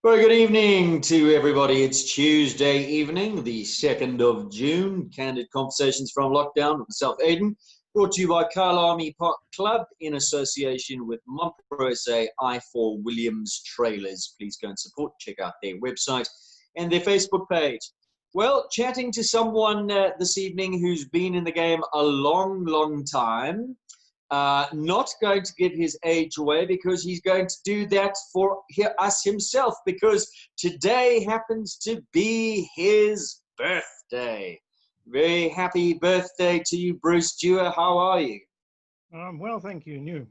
Very good evening to everybody. It's Tuesday evening, the 2nd of June. Candid Conversations from Lockdown with myself, Aidan. Brought to you by Kyalami Park Club in association with Montpro SA I4 Williams Trailers. Please go and support. Check out their website and their Facebook page. Well, chatting to someone this evening who's been in the game a long time. Not going to give his age away because he's going to do that for us himself, because today happens to be his birthday. Very happy birthday to you, Bruce Dewar. How are you? Well, thank you. And you?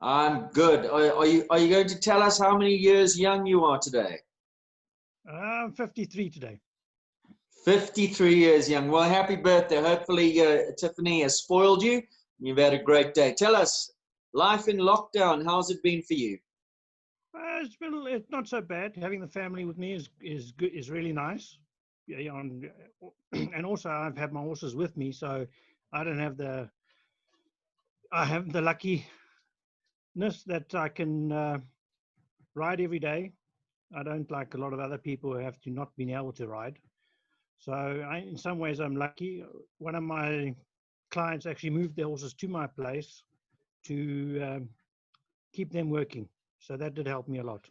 I'm good. Are you going to tell us how many years young you are today? I'm 53 today. 53 years young. Well, happy birthday. Hopefully Tiffany has spoiled you. You've had a great day. Tell us, life in lockdown, how's it been for you? It's not so bad. Having the family with me is good, is really nice. Yeah, and also I've had my horses with me, so I have the luckiness that I can ride every day. I don't like a lot of other people who have to not been able to ride. So in some ways I'm lucky. One of my clients actually moved their horses to my place to keep them working. So that did help me a lot.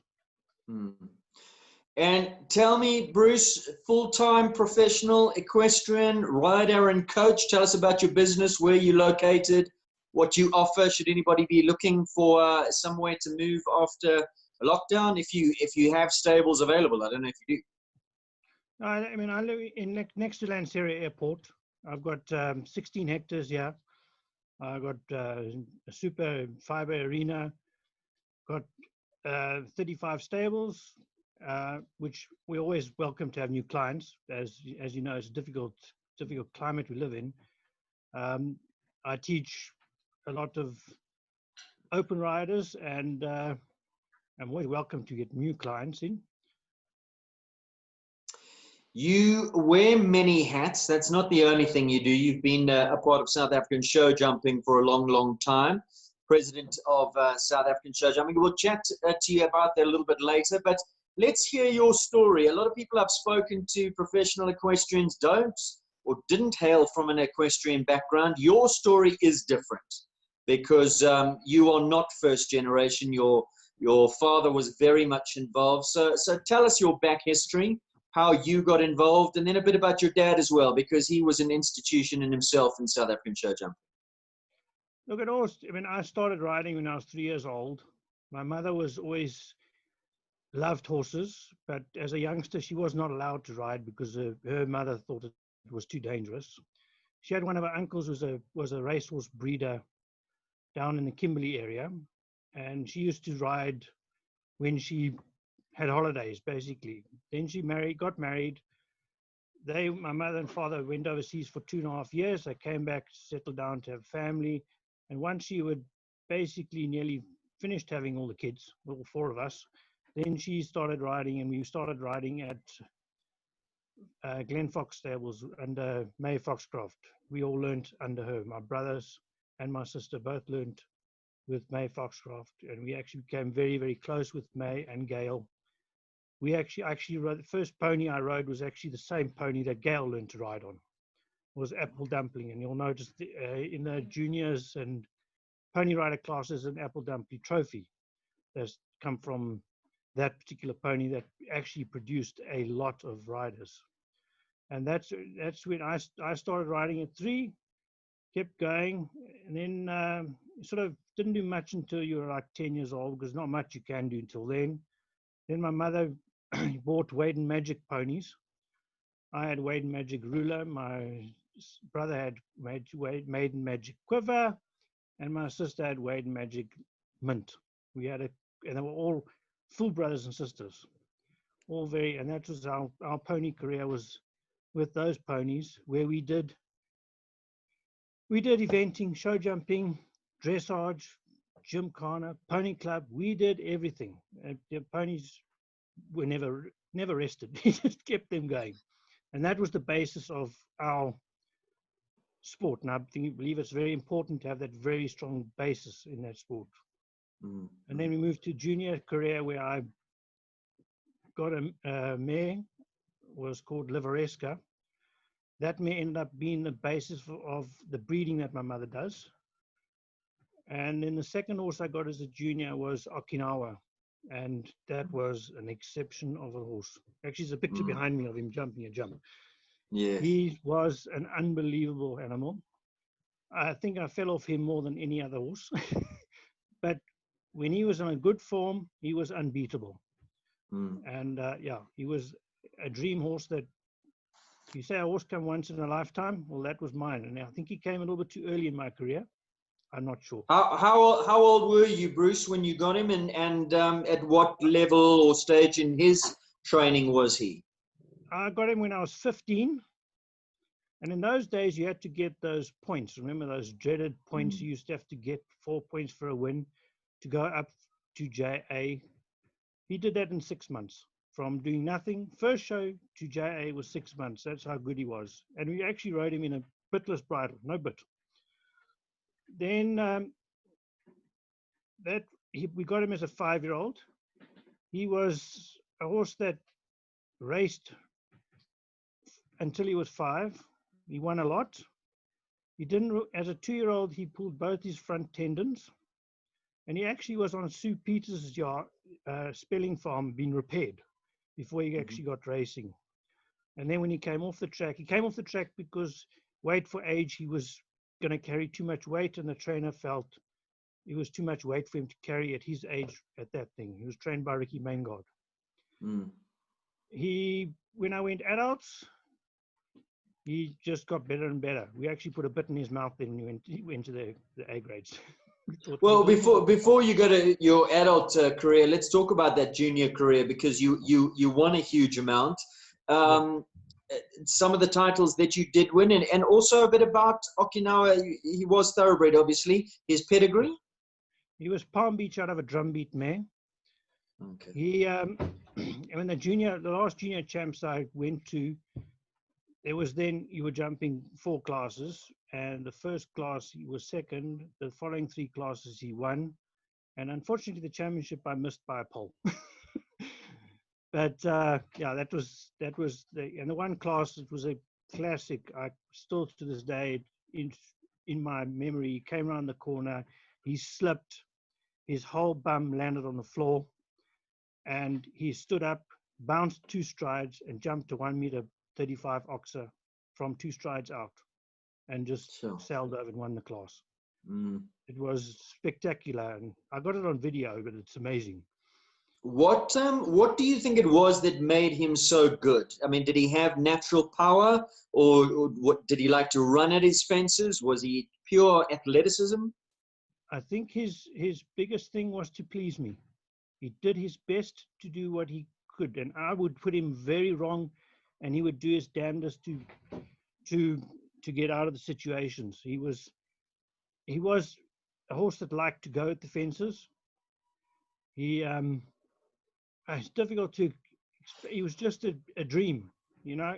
And tell me, Bruce, full-time professional equestrian rider and coach. Tell us about your business, where you're located, what you offer. Should anybody be looking for somewhere to move after lockdown? If you have stables available, I don't know if you do. I mean, I live next to Lanseria Airport. I've got 16 hectares here. I've got a super fiber arena, got 35 stables, which we're always welcome to have new clients. As you know, it's a difficult climate we live in. I teach a lot of open riders, and I'm always welcome to get new clients in. You wear many hats. That's not the only thing you do. You've been a part of South African show jumping for a long time. President of South African show jumping. We'll chat to you about that a little bit later, but let's hear your story. A lot of people I've spoken to, professional equestrians, don't or didn't hail from an equestrian background. Your story is different because you are not first generation. Your father was very much involved. So tell us your back history, how you got involved, and then a bit about your dad as well, because he was an institution in himself in South African show jumping. Look, I started riding when I was 3 years old. My mother was always loved horses, but as a youngster, she was not allowed to ride because her mother thought it was too dangerous. She had one of her uncles who was a racehorse breeder down in the Kimberley area, and she used to ride when she had holidays, basically. Then she got married. My mother and father went overseas for 2.5 years. They came back, settled down to have family. And once she would basically nearly finished having all the kids, all 4 of us, then she started riding, and we started riding at Glen Fox stables under May Foxcroft. We all learned under her. My brothers and my sister both learned with May Foxcroft, and we actually became very close with May and Gail. We actually rode, the first pony I rode was actually the same pony that Gail learned to ride on. It was Apple Dumpling, and you'll notice in the juniors and pony rider classes, an Apple Dumpling trophy has come from that particular pony that actually produced a lot of riders. And that's when I started riding at 3, kept going, and then sort of didn't do much until you were like 10 years old, because not much you can do until then. Then my mother bought Wade and Magic ponies. I had Wade and Magic Ruler. My brother had Wade and Magic Quiver, and my sister had Wade and Magic Mint. And they were all full brothers and sisters, and that was our pony career, was with those ponies, where we did eventing, show jumping, dressage, gymkhana, pony club. We did everything. The ponies were never rested. We just kept them going, and that was the basis of our sport. And I believe it's very important to have that very strong basis in that sport. And then we moved to junior career, where I got a mare, was called Liveresca. That mare ended up being the basis of the breeding that my mother does. And then the second horse I got as a junior was Okinawa. And that was an exception of a horse. Actually, there's a picture behind me of him jumping a jump. Yes. He was an unbelievable animal. I think I fell off him more than any other horse. But when he was on a good form, he was unbeatable. And yeah, he was a dream horse that you say a horse come once in a lifetime. Well, that was mine. And I think he came a little bit too early in my career. I'm not sure. How old were you, Bruce, when you got him, and at what level or stage in his training was he? I got him when I was 15. And in those days, you had to get those points. Remember those dreaded points you used to have to get 4 points for a win to go up to JA. He did that in 6 months. From doing nothing, first show to JA was 6 months. That's how good he was. And we actually rode him in a bitless bridle, no bit. Then we got him as a 5-year-old. He was a horse that raced until he was 5. He won a lot. He didn't, as a 2-year-old, he pulled both his front tendons. And he actually was on Sue Peters' spelling farm being repaired before he actually got racing. And then when he came off the track because weight for age, he was going to carry too much weight, and the trainer felt it was too much weight for him to carry at his age at that thing. He was trained by Ricky Maingard. When I went adults, he just got better and better. We actually put a bit in his mouth then when he went to the A grades. Well, before you go to your adult career, let's talk about that junior career, because you won a huge amount. Some of the titles that you did win, and also a bit about Okinawa. He was thoroughbred, obviously. His pedigree? He was Palm Beach out of a drumbeat mare. Okay. He, when the last junior champs I went to, there was then you were jumping 4 classes, and the first class he was second. The following 3 classes he won, and unfortunately the championship I missed by a pole. But yeah, that was the one class. It was a classic. I still to this day in my memory. He came around the corner, he slipped, his whole bum landed on the floor, and he stood up, bounced 2 strides, and jumped to 1 meter 35 oxa from 2 strides out, and just sailed over and won the class. It was spectacular, and I got it on video, but it's amazing. What do you think it was that made him so good? I mean, did he have natural power, or what, did he like to run at his fences? Was he pure athleticism? I think his biggest thing was to please me. He did his best to do what he could, and I would put him very wrong, and he would do his damnedest to get out of the situations. He was a horse that liked to go at the fences. It's difficult to. He was just a dream, you know.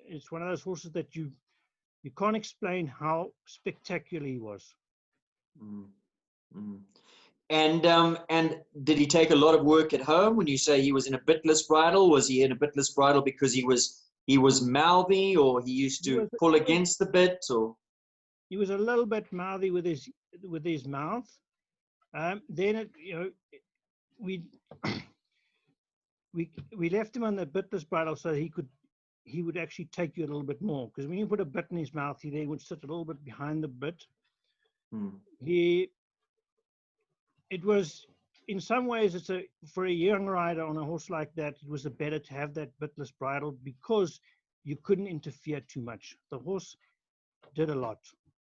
It's one of those horses that you can't explain how spectacular he was. And did he take a lot of work at home? When you say he was in a bitless bridle, was he in a bitless bridle because he was mouthy, or he used to pull against the bit, or? He was a little bit mouthy with his mouth. Then we left him on the bitless bridle so he would actually take you a little bit more, because when you put a bit in his mouth, he then would sit a little bit behind the bit. It was, in some ways, for a young rider on a horse like that, it was better to have that bitless bridle because you couldn't interfere too much. The horse did a lot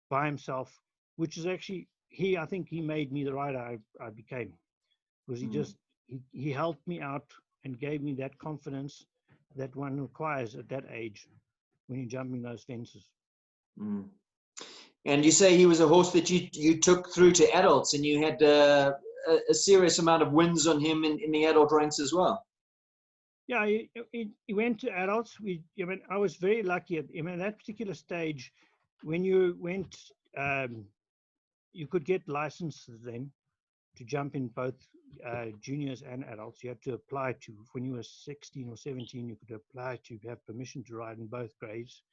by himself, which is actually I think he made me the rider I became, because he helped me out and gave me that confidence that one requires at that age when you're jumping those fences. And you say he was a horse that you took through to adults, and you had a serious amount of wins on him in the adult ranks as well. Yeah, he went to adults. I was very lucky at that particular stage. When you went, you could get licenses then to jump in both juniors and adults. You had to apply to, when you were 16 or 17, you could apply to have permission to ride in both grades.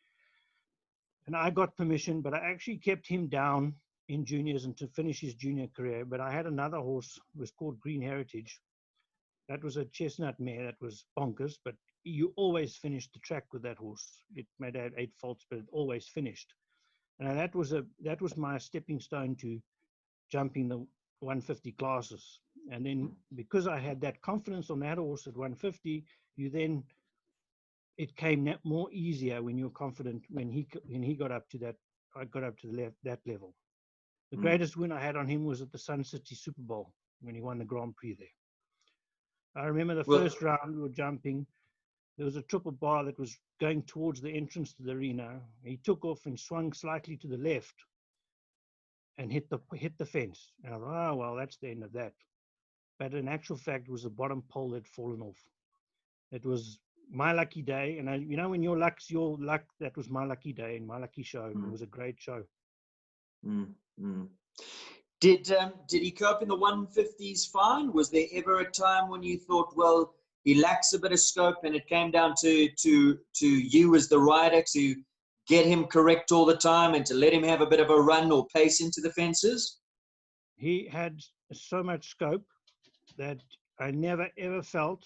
And I got permission, but I actually kept him down in juniors and to finish his junior career. But I had another horse, it was called Green Heritage. That was a chestnut mare that was bonkers, but you always finished the track with that horse. It may have 8 faults, but it always finished. And that was my stepping stone to jumping the 150 classes. And then because I had that confidence on that horse at 150, it came more easier when you're confident when he got up to that. I got up to that level. The greatest win I had on him was at the Sun City Super Bowl when he won the Grand Prix there. I remember the first round we were jumping. There was a triple bar that was going towards the entrance to the arena. He took off and swung slightly to the left and hit the fence. And I thought, oh, well, that's the end of that. But in actual fact, it was the bottom pole that had fallen off. It was my lucky day. And when your luck's your luck, that was my lucky day and my lucky show. It was a great show. Did he cope in the 150s fine? Was there ever a time when you thought, well, he lacks a bit of scope, and it came down to you as the rider to get him correct all the time and to let him have a bit of a run or pace into the fences? He had so much scope that I never ever felt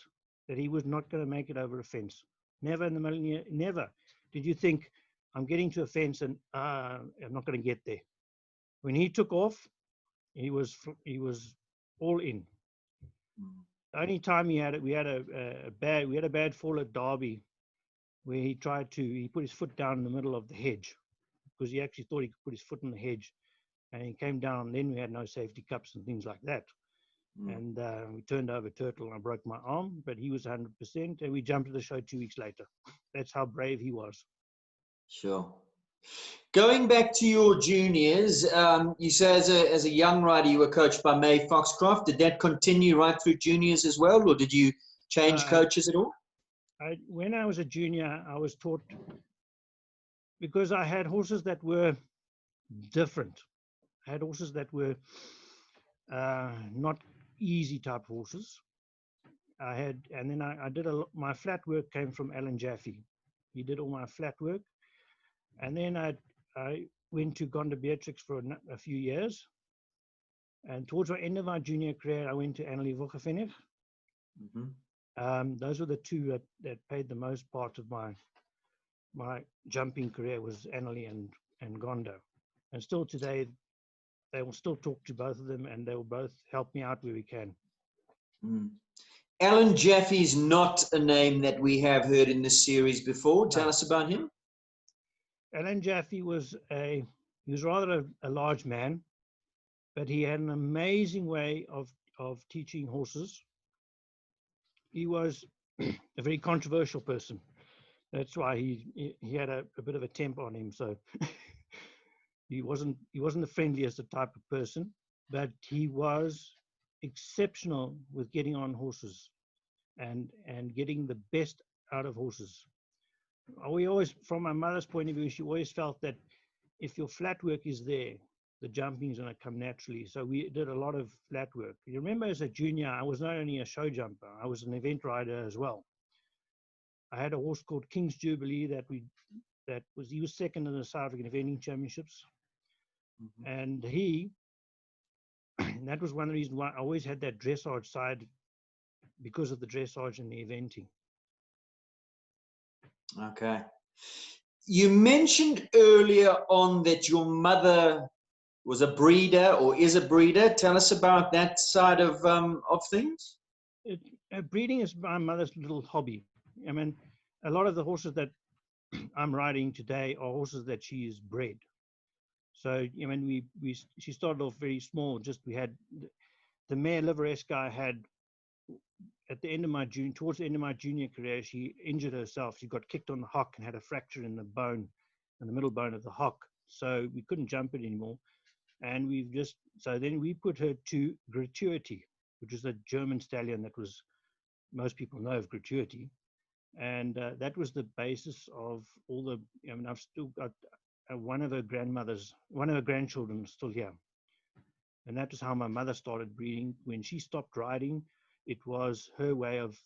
that he was not going to make it over a fence. Never in the million years, never. Did you think, I'm getting to a fence and I'm not going to get there? When he took off, he was all in. The only time we had a bad fall at Derby, where he put his foot down in the middle of the hedge, because he actually thought he could put his foot in the hedge, and he came down. Then we had no safety cups and things like that. And we turned over turtle and I broke my arm, but he was 100%, and we jumped to the show 2 weeks later. That's how brave he was. Sure. Going back to your juniors, you say as a young rider you were coached by May Foxcroft. Did that continue right through juniors as well, or did you change coaches at all? When I was a junior, I was taught, because I had horses that were different. I had horses that were not easy type horses. And then I did my flat work came from Alan Jaffe. He did all my flat work. And then I went to Gonda Beatrix for a few years. And towards the end of my junior career, I went to Annelie Vuchefennig. Those were the two that paid the most part of my jumping career, was Annelie and Gonda. And still today, they will still talk to both of them, and they will both help me out where we can. Alan Jaffe's not a name that we have heard in this series before. Tell us about him. Alan Jaffe was rather a large man, but he had an amazing way of teaching horses. He was a very controversial person. That's why he had a bit of a temper on him. So he wasn't the friendliest type of person, but he was exceptional with getting on horses and getting the best out of horses. We always, from my mother's point of view, she always felt that if your flat work is there, the jumping is going to come naturally. So we did a lot of flat work. You remember, as a junior, I was not only a show jumper, I was an event rider as well. I had a horse called King's Jubilee he was second in the South African Eventing Championships. And that was one of the reasons why I always had that dressage side, because of the dressage and the eventing. Okay. You mentioned earlier on that your mother was a breeder or is a breeder. Tell us about that side of things. Breeding is my mother's little hobby. I mean, a lot of the horses that I'm riding today are horses that she is bred. So, I mean, she started off very small. We had the mare Liveresque I had at the end of towards the end of my junior career. She injured herself. She got kicked on the hock and had a fracture in the bone, in the middle bone of the hock. So we couldn't jump it anymore. And then we put her to Gratuity, which is a German stallion that most people know of Gratuity. And that was the basis of all the, I mean, I've still got one of her grandchildren still here. And that is how my mother started breeding. When she stopped riding, it was her way of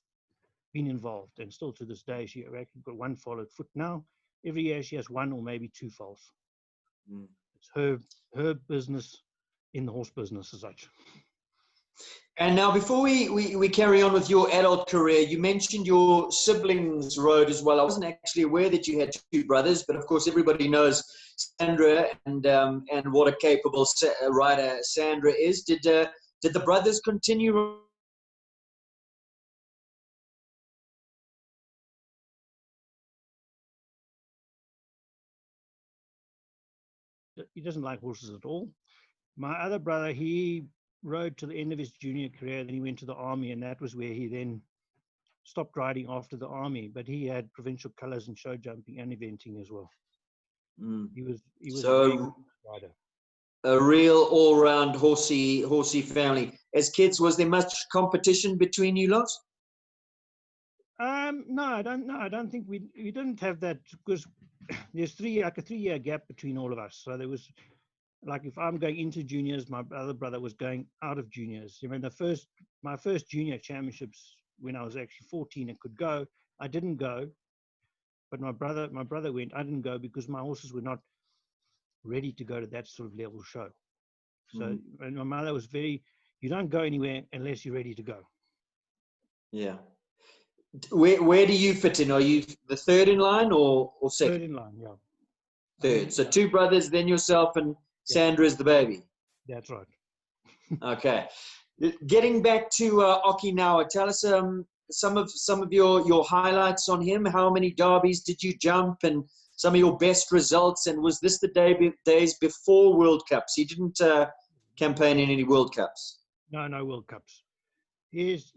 being involved. And still to this day, she actually got one foaled foot now. Every year she has one or maybe two foals. Mm. It's her business in the horse business as such. And now, before we carry on with your adult career, you mentioned your siblings rode as well. I wasn't actually aware that you had two brothers, but of course everybody knows Sandra and what a capable rider Sandra is. Did the brothers continue? He doesn't like horses at all. My other brother, he rode to the end of his junior career, then he went to the army, and that was where he then stopped riding after the army. But he had provincial colours and show jumping and eventing as well. Mm. He was a very good So rider. a real all-round horsey family. As kids, was there much competition between you lot? No, I don't. No, I don't think we didn't have that, because there's a 3-year gap between all of us. So there was, like, if I'm going into juniors, my other brother was going out of juniors. You know, my first junior championships when I was actually 14 and could go, I didn't go, but my brother went. I didn't go because my horses were not ready to go to that sort of level show. So and my mother was very, you don't go anywhere unless you're ready to go. Yeah. Where do you fit in? Are you the third in line or second? Third in line, yeah. Third. So two brothers, then yourself, and Sandra is the baby. That's right. Okay. Getting back to Okinawa, tell us some of your highlights on him. How many derbies did you jump, and some of your best results? And was this the days before World Cups? He didn't campaign in any World Cups. No World Cups. His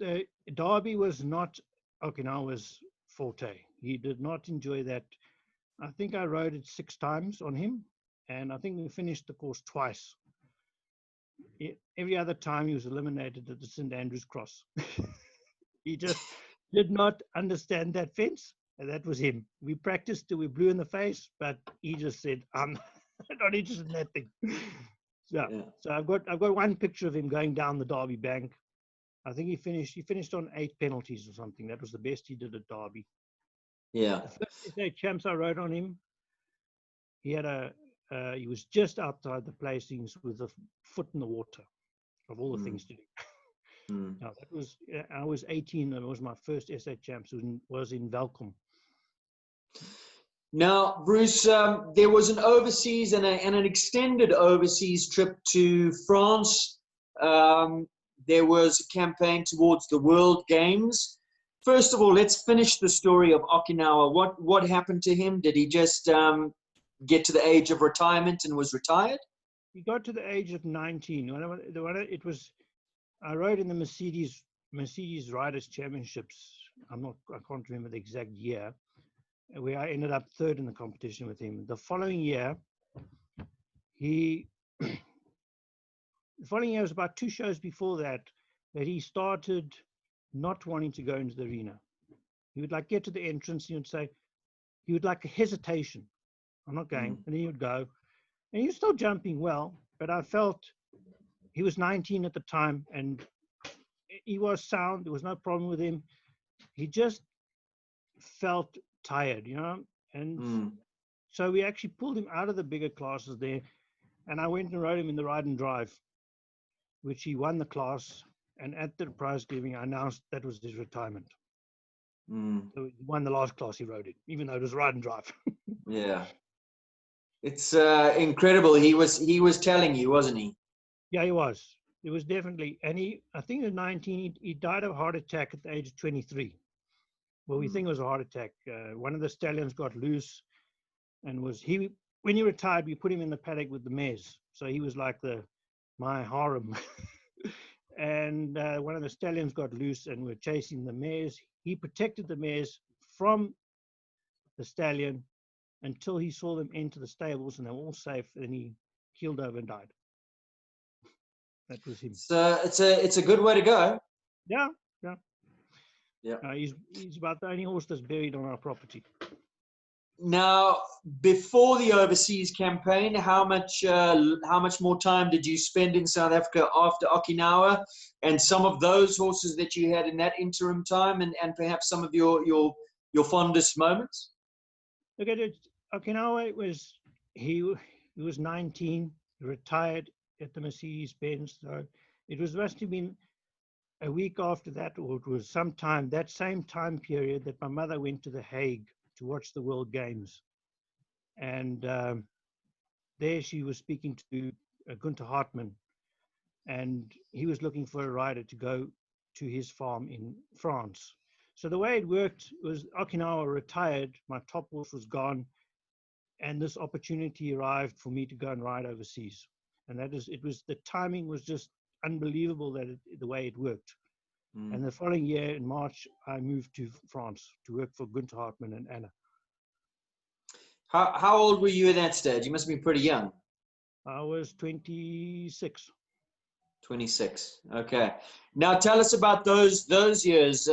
derby was not Okinawa's forte. He did not enjoy that. I think I rode it 6 times on him, and I think we finished the course twice. Every other time he was eliminated at the St. Andrew's Cross. He just did not understand that fence, and that was him. We practiced till we blew in the face, but he just said, I'm not interested in that thing. So I've got one picture of him going down the Derby bank. I think he finished on 8 penalties or something. That was the best he did at Derby. Yeah. The first SA champs I rode on him, he was just outside the placings with a foot in the water, of all the things to do. Now I was 18, and it was my first SA champs. Was in Velkom. Now, Bruce, there was an overseas and an extended overseas trip to France. There was a campaign towards the World Games. First of all, let's finish the story of Okinawa. What happened to him? Did he just get to the age of retirement and was retired? He got to the age of 19. I rode in the Mercedes Riders Championships. I can't remember the exact year, where I ended up third in the competition with him. The following year, the following year was about 2 shows before that he started not wanting to go into the arena. He would get to the entrance, he would say, he would like a hesitation. I'm not going. And then he would go. And he was still jumping well, but I felt he was 19 at the time, and he was sound. There was no problem with him. He just felt tired, and so we actually pulled him out of the bigger classes there, and I went and rode him in the ride and drive, which he won the class, and at the prize giving I announced that was his retirement. So he won the last class he rode it, even though it was ride and drive. Yeah, it's incredible. He was telling you, wasn't he? Yeah, he was. It was definitely, and I think at 19 he died of a heart attack at the age of 23. Well, we think it was a heart attack. One of the stallions got loose, and when he retired, we put him in the paddock with the mares. So he was like my harem. And one of the stallions got loose and were chasing the mares. He protected the mares from the stallion until he saw them enter the stables, and they were all safe. And he keeled over and died. That was him. So it's a good way to go. Yeah. Yeah. He's about the only horse that's buried on our property. Now, before the overseas campaign, how much more time did you spend in South Africa after Okinawa, and some of those horses that you had in that interim time, and perhaps some of your fondest moments? Look at it. Okinawa he was 19, retired at the Mercedes-Benz. So it must have been a week after that, or it was sometime that same time period that my mother went to The Hague to watch the World Games, and there she was speaking to Gunther Hartmann, and he was looking for a rider to go to his farm in France. So the way it worked was Okinawa retired, my top horse was gone, and this opportunity arrived for me to go and ride overseas. And the timing was just unbelievable the way it worked. And the following year in March, I moved to France to work for Gunther Hartmann and Anna. How old were you at that stage? You must have been pretty young. I was 26. 26. Okay. Now tell us about those years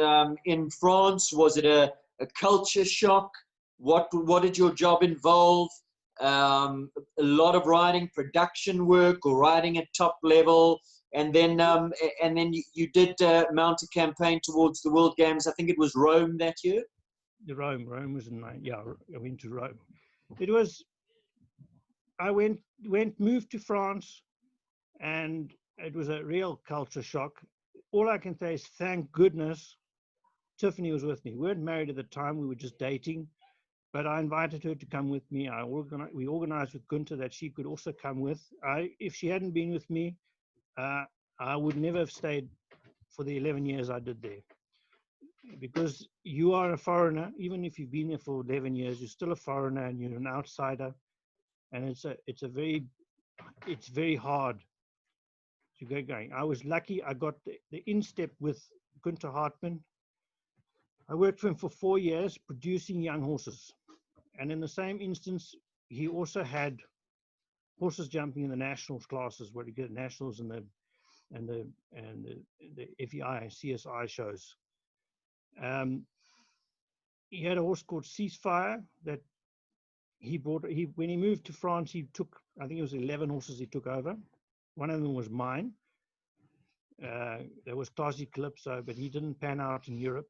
in France. Was it a culture shock? What did your job involve? A lot of riding, production work, or riding at top level, and then you did mount a campaign towards the World Games. I think it was Rome that year. Rome was in '9. Yeah, I went to Rome. I moved to France, and it was a real culture shock. All I can say is thank goodness Tiffany was with me. We weren't married at the time, we were just dating, but I invited her to come with me. We organized with Gunther that she could also come with. If she hadn't been with me, I would never have stayed for the 11 years I did there. Because you are a foreigner, even if you've been there for 11 years, you're still a foreigner and you're an outsider. And it's very hard to get going. I was lucky. I got the instep with Gunther Hartmann. I worked for him for 4 years producing young horses. And in the same instance, he also had horses jumping in the nationals classes, where you get nationals and the FEI, CSI shows. He had a horse called Ceasefire that he bought. When he moved to France, he took, I think it was 11 horses he took over. One of them was mine. There was Classy Calypso, but he didn't pan out in Europe.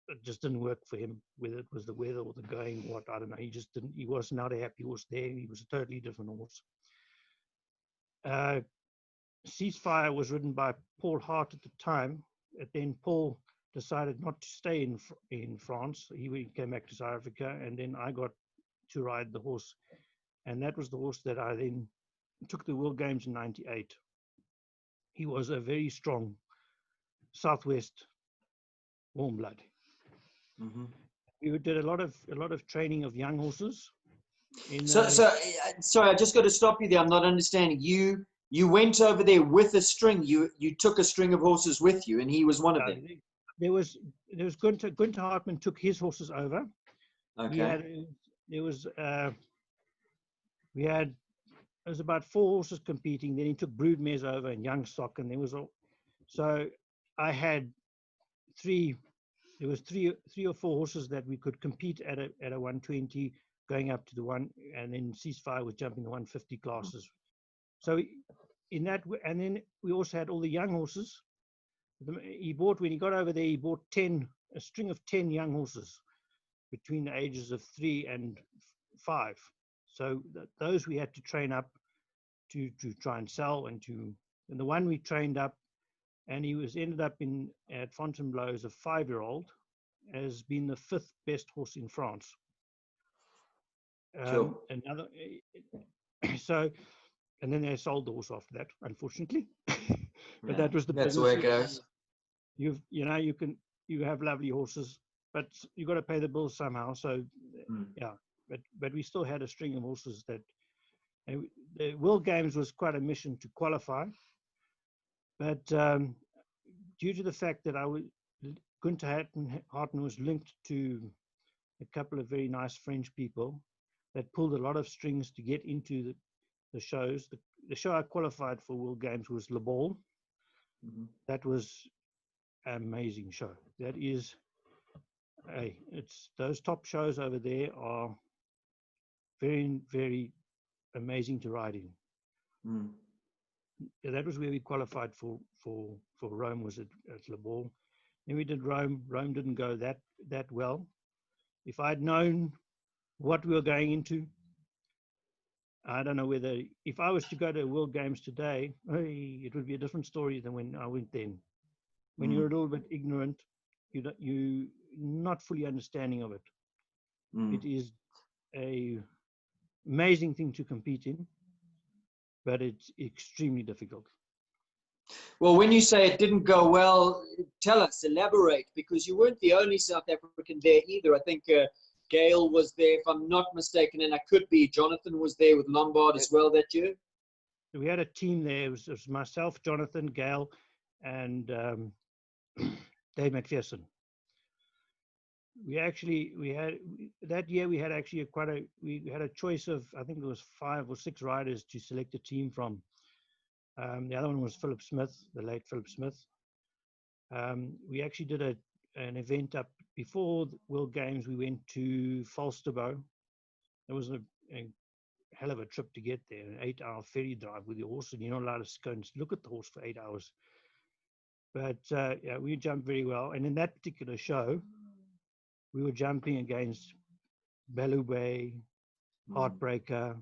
It just didn't work for him, whether it was the weather or the going, I don't know. He was not a happy horse there. He was a totally different horse. Ceasefire was ridden by Paul Hart at the time. And then Paul decided not to stay in France. He came back to South Africa, and then I got to ride the horse. And that was the horse that I then took the World Games in '98. He was a very strong Southwest warm blood. Mm-hmm. We did a lot of training of young horses. Sorry, I just got to stop you there. I'm not understanding. You went over there with a string. You took a string of horses with you, and he was one of them. There was Gunther Hartmann took his horses over. Okay. There was about 4 horses competing. Then he took broodmares over and young stock, and so I had 3. There was 3 or 4 horses that we could compete at a 120, going up to the one, and then Ceasefire was jumping the 150 classes. So in that, and then we also had all the young horses. When he got over there, he bought a string of 10 young horses between the ages of 3 and 5. So those we had to train up to try and sell, and the one we trained up, and he ended up at Fontainebleau as a 5-year-old, has been the 5th best horse in France. Sure. And then they sold the horse after that, unfortunately. But that was the business. That's the way it goes. You have lovely horses, but you got to pay the bills somehow. So yeah, but we still had a string of horses that. The World Games was quite a mission to qualify, but due to the fact that Gunther Hartmann was linked to a couple of very nice French people that pulled a lot of strings to get into the shows. The show I qualified for World Games was Le Ball. Mm-hmm. That was an amazing show. That is Hey, it's those top shows over there are very, very amazing to ride in. Mm. Yeah, that was where we qualified for Rome, was at Le Mans. Then we did Rome. Rome didn't go that well. If I'd known what we were going into, I don't know whether, if I was to go to World Games today, hey, it would be a different story than when I went then. When Mm. you're a little bit ignorant, you not fully understanding of it. Mm. It is a amazing thing to compete in, but it's extremely difficult. Well, when you say it didn't go well, tell us, elaborate, because you weren't the only South African there either. I think Gail was there, if I'm not mistaken, and I could be. Jonathan was there with Lombard as well that year. We had a team there. It was myself, Jonathan, Gail, and Dave McPherson. We had that year. We had actually we had a choice of, I think it was 5 or 6 riders to select a team from. The other one was Philip Smith, the late Philip Smith. We actually did an event up before the World Games. We went to Falsterbo. It was a hell of a trip to get there, an 8-hour ferry drive with the horse, and you're not allowed to go and look at the horse for 8 hours. But yeah, we jumped very well. And in that particular show, we were jumping against Belubé, Heartbreaker,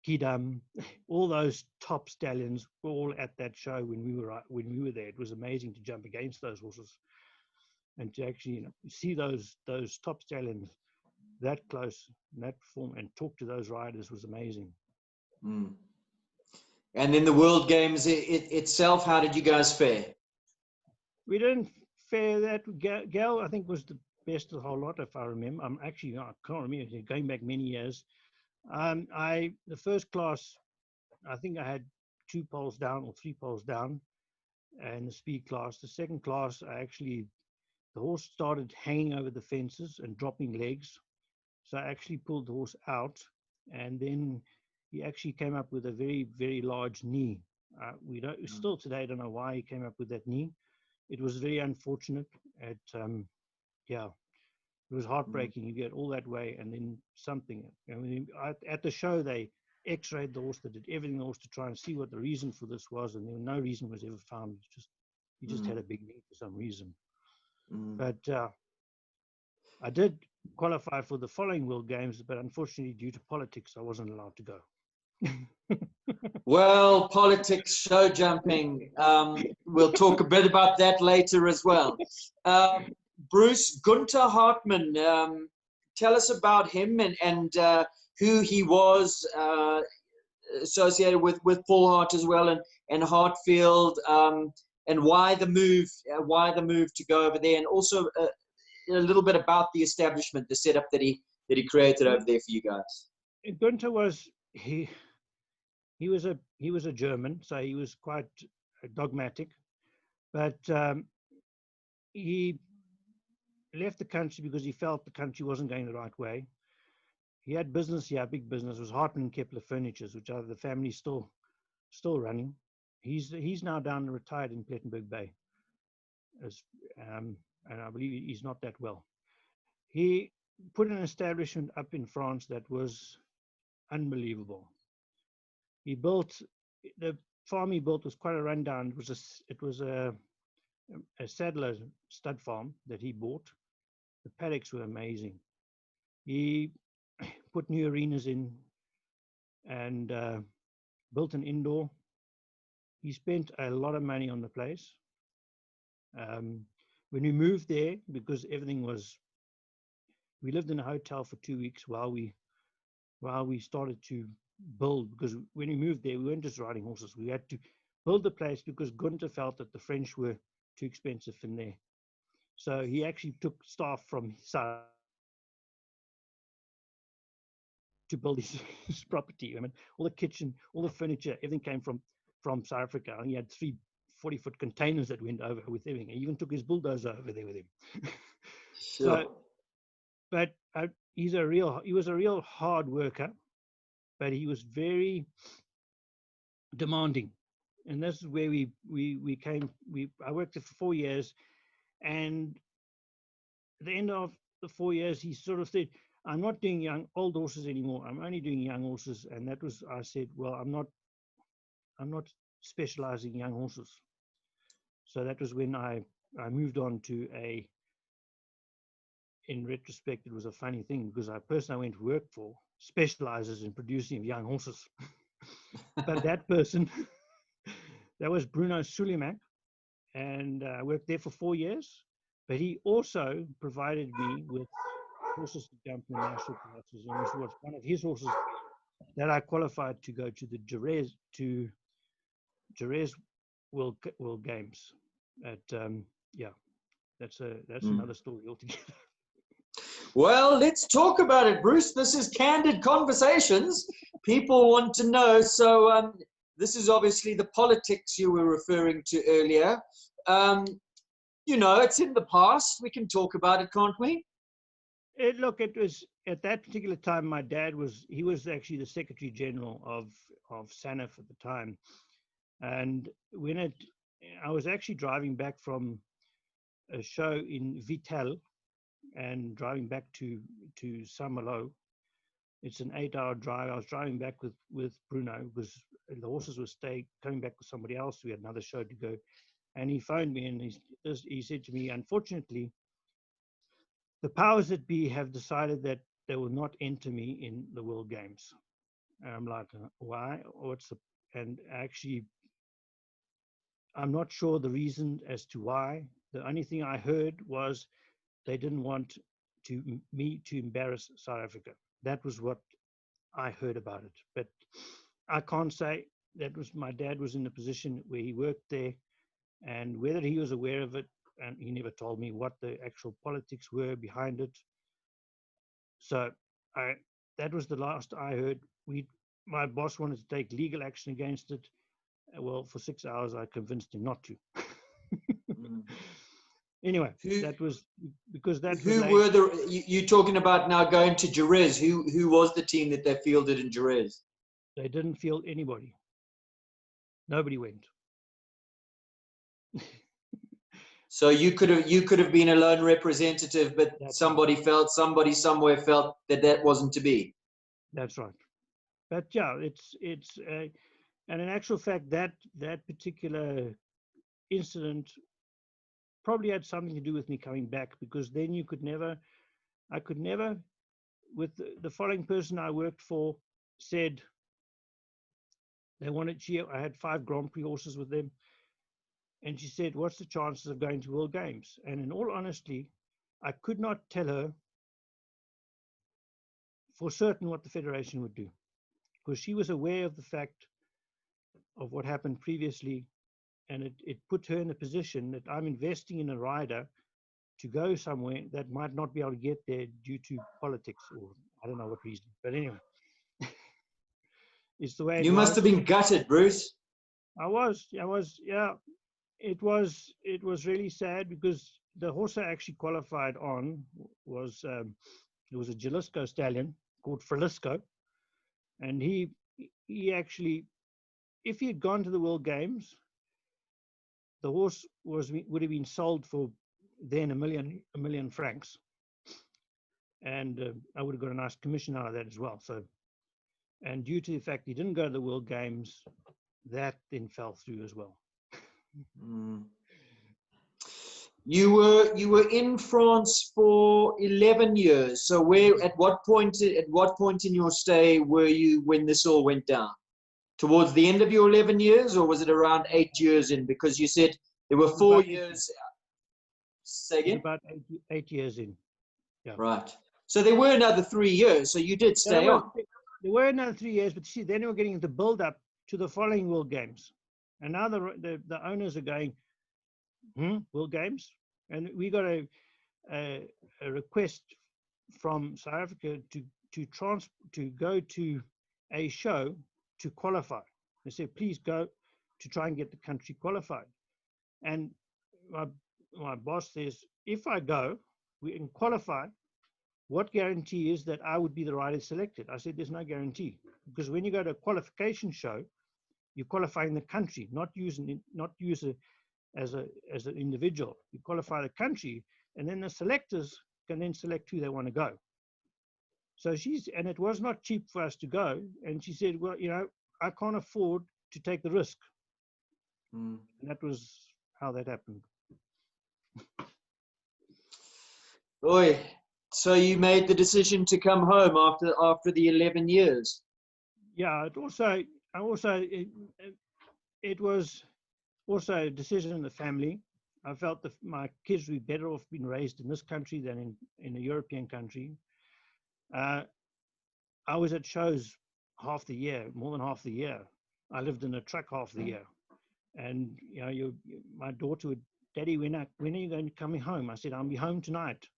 Kidam, all those top stallions were all at that show when we were there. It was amazing to jump against those horses and to actually see those top stallions that close in that form and talk to those riders was amazing. Mm. And then the World Games itself, how did you guys fare? We didn't fare that. Gail, I think, was the best of the whole lot, if I remember. I can't remember, going back many years. The first class, I think I had 2 poles down or 3 poles down, and the speed class. The second class, the horse started hanging over the fences and dropping legs. So I actually pulled the horse out, and then he actually came up with a very, very large knee. We still today don't know why he came up with that knee. It was very unfortunate. Yeah, it was heartbreaking. You get all that way, and then something. I mean, at the show, they X-rayed the horse. They did everything else to try and see what the reason for this was, and no reason was ever found. He just had a big knee for some reason. But I did qualify for the following World Games, but unfortunately, due to politics, I wasn't allowed to go. Well, politics, show jumping. We'll talk a bit about that later as well. Bruce, Gunther Hartmann, tell us about him and who he was associated with Paul Hart as well, and Hartfield, and why the move to go over there, and also a little bit about the establishment, the setup that he created over there for you guys. Gunther was he was a German, so he was quite dogmatic, but he left the country because he felt the country wasn't going the right way. He had business here, big business. It was Hartmann Kepler Furnitures, which are the family still running. He's now down and retired in Plettenberg Bay, and I believe he's not that well. He put an establishment up in France that was unbelievable. He built the farm he built was quite a rundown. It was a saddler stud farm that he bought. The paddocks were amazing. He put new arenas in and built an indoor. He spent a lot of money on the place. When we moved there, because we lived in a hotel for 2 weeks while we started to build, because when we moved there, we weren't just riding horses. We had to build the place because Gunther felt that the French were too expensive in there. So he actually took staff from South to build his property. I mean, all the kitchen, all the furniture, everything came from South Africa. And he had 3 40-foot containers that went over with everything. He even took his bulldozer over there with him. Sure. So, but he was a real hard worker, but he was very demanding. And this is where we came. I worked there for 4 years, and at the end of the 4 years, he sort of said, I'm not doing old horses anymore. I'm only doing young horses. And that was, I said, well, I'm not specializing in young horses. So that was when I moved on to in retrospect, it was a funny thing because the person I went to work for specializes in producing young horses. But that person, that was Bruno Suleiman, and I worked there for 4 years. But he also provided me with horses to jump in the national classes, and this was one of his horses that I qualified to go to the Jerez World Games. Yeah, that's another story altogether. Well, let's talk about it, Bruce. This is Candid Conversations. People want to know. So this is obviously the politics you were referring to earlier. It's in the past. We can talk about it, can't we? Look, it was at that particular time. My dad was actually the Secretary General of SANAF at the time, and I was actually driving back from a show in Vitel and driving back to Saint-Malo. It's an 8-hour drive. I was driving back with Bruno because the horses were coming back with somebody else. We had another show to go, and he phoned me and he said to me, unfortunately, the powers that be have decided that they will not enter me in the World Games. And I'm like, why? And actually, I'm not sure the reason as to why. The only thing I heard was they didn't want me to embarrass South Africa. That was what I heard about it. But I can't say. My dad was in a position where he worked there, and whether he was aware of it, and he never told me what the actual politics were behind it. So that was the last I heard. My boss wanted to take legal action against it. Well, for 6 hours, I convinced him not to. Anyway, that was because that. Who were you talking about now going to Jerez? Who was the team that they fielded in Jerez? They didn't field anybody. Nobody went. So you could have been a lone representative, but That's somebody somewhere felt that wasn't to be. That's right. But yeah, it's and in actual fact that particular incident probably had something to do with me coming back, because then I could never, with the following person I worked for said they wanted, I had 5 Grand Prix horses with them, and she said, what's the chances of going to World Games? And in all honesty, I could not tell her for certain what the Federation would do, because she was aware of the fact of what happened previously, and it put her in a position that I'm investing in a rider to go somewhere that might not be able to get there due to politics, or I don't know what reason. But anyway, it's the way it was. You must have been gutted, Bruce. I was, yeah. It was really sad, because the horse I actually qualified on was it was a Jalisco stallion called Frisco, and he actually, if he had gone to the World Games, the horse would have been sold for then a million francs, and I would have got a nice commission out of that as well. So, and due to the fact he didn't go to the World Games, that then fell through as well. You were in France for 11 years. So at what point in your stay were you when this all went down? Towards the end of your 11 years, or was it around 8 years in? Because you said there were 4 years. Say again? About 8 years in. Yeah. Right. So there were another 3 years. So you did stay on. There were another 3 years, but see, then we were getting the build up to the following World Games, and now the owners are going, World Games, and we got a request from South Africa to go to a show to qualify. They said, please go to try and get the country qualified. And my boss says, if I go, we can qualify. What guarantee is that I would be the rider selected? I said, there's no guarantee, because when you go to a qualification show, you qualify in the country, not use it as an individual. You qualify the country, and then the selectors can then select who they want to go. So and it was not cheap for us to go. And she said, well, I can't afford to take the risk. Mm. And that was how that happened. Oi. So you made the decision to come home after the 11 years. Yeah, it was also a decision in the family. I felt that my kids would be better off being raised in this country than in a European country. I was at shows half the year, more than half the year. I lived in a truck half the year. And, my daughter would, Daddy, when are you going to come home? I said, I'll be home tonight.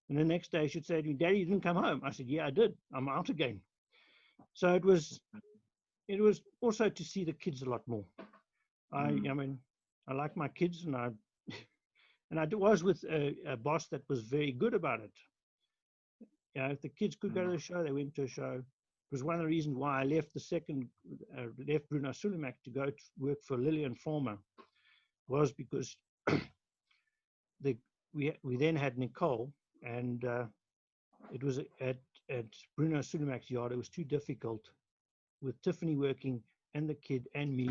And the next day she'd say to me, Daddy, you didn't come home. I said, yeah, I did. I'm out again. So it was also to see the kids a lot more. I like my kids, and I was with a boss that was very good about it. If the kids could go to the show, they went to a show. It was one of the reasons why I left left Bruno Sulimak to go to work for Lillian Former, was because we then had Nicole, and it was at Bruno Sulimak's yard. It was too difficult with Tiffany working and the kid and me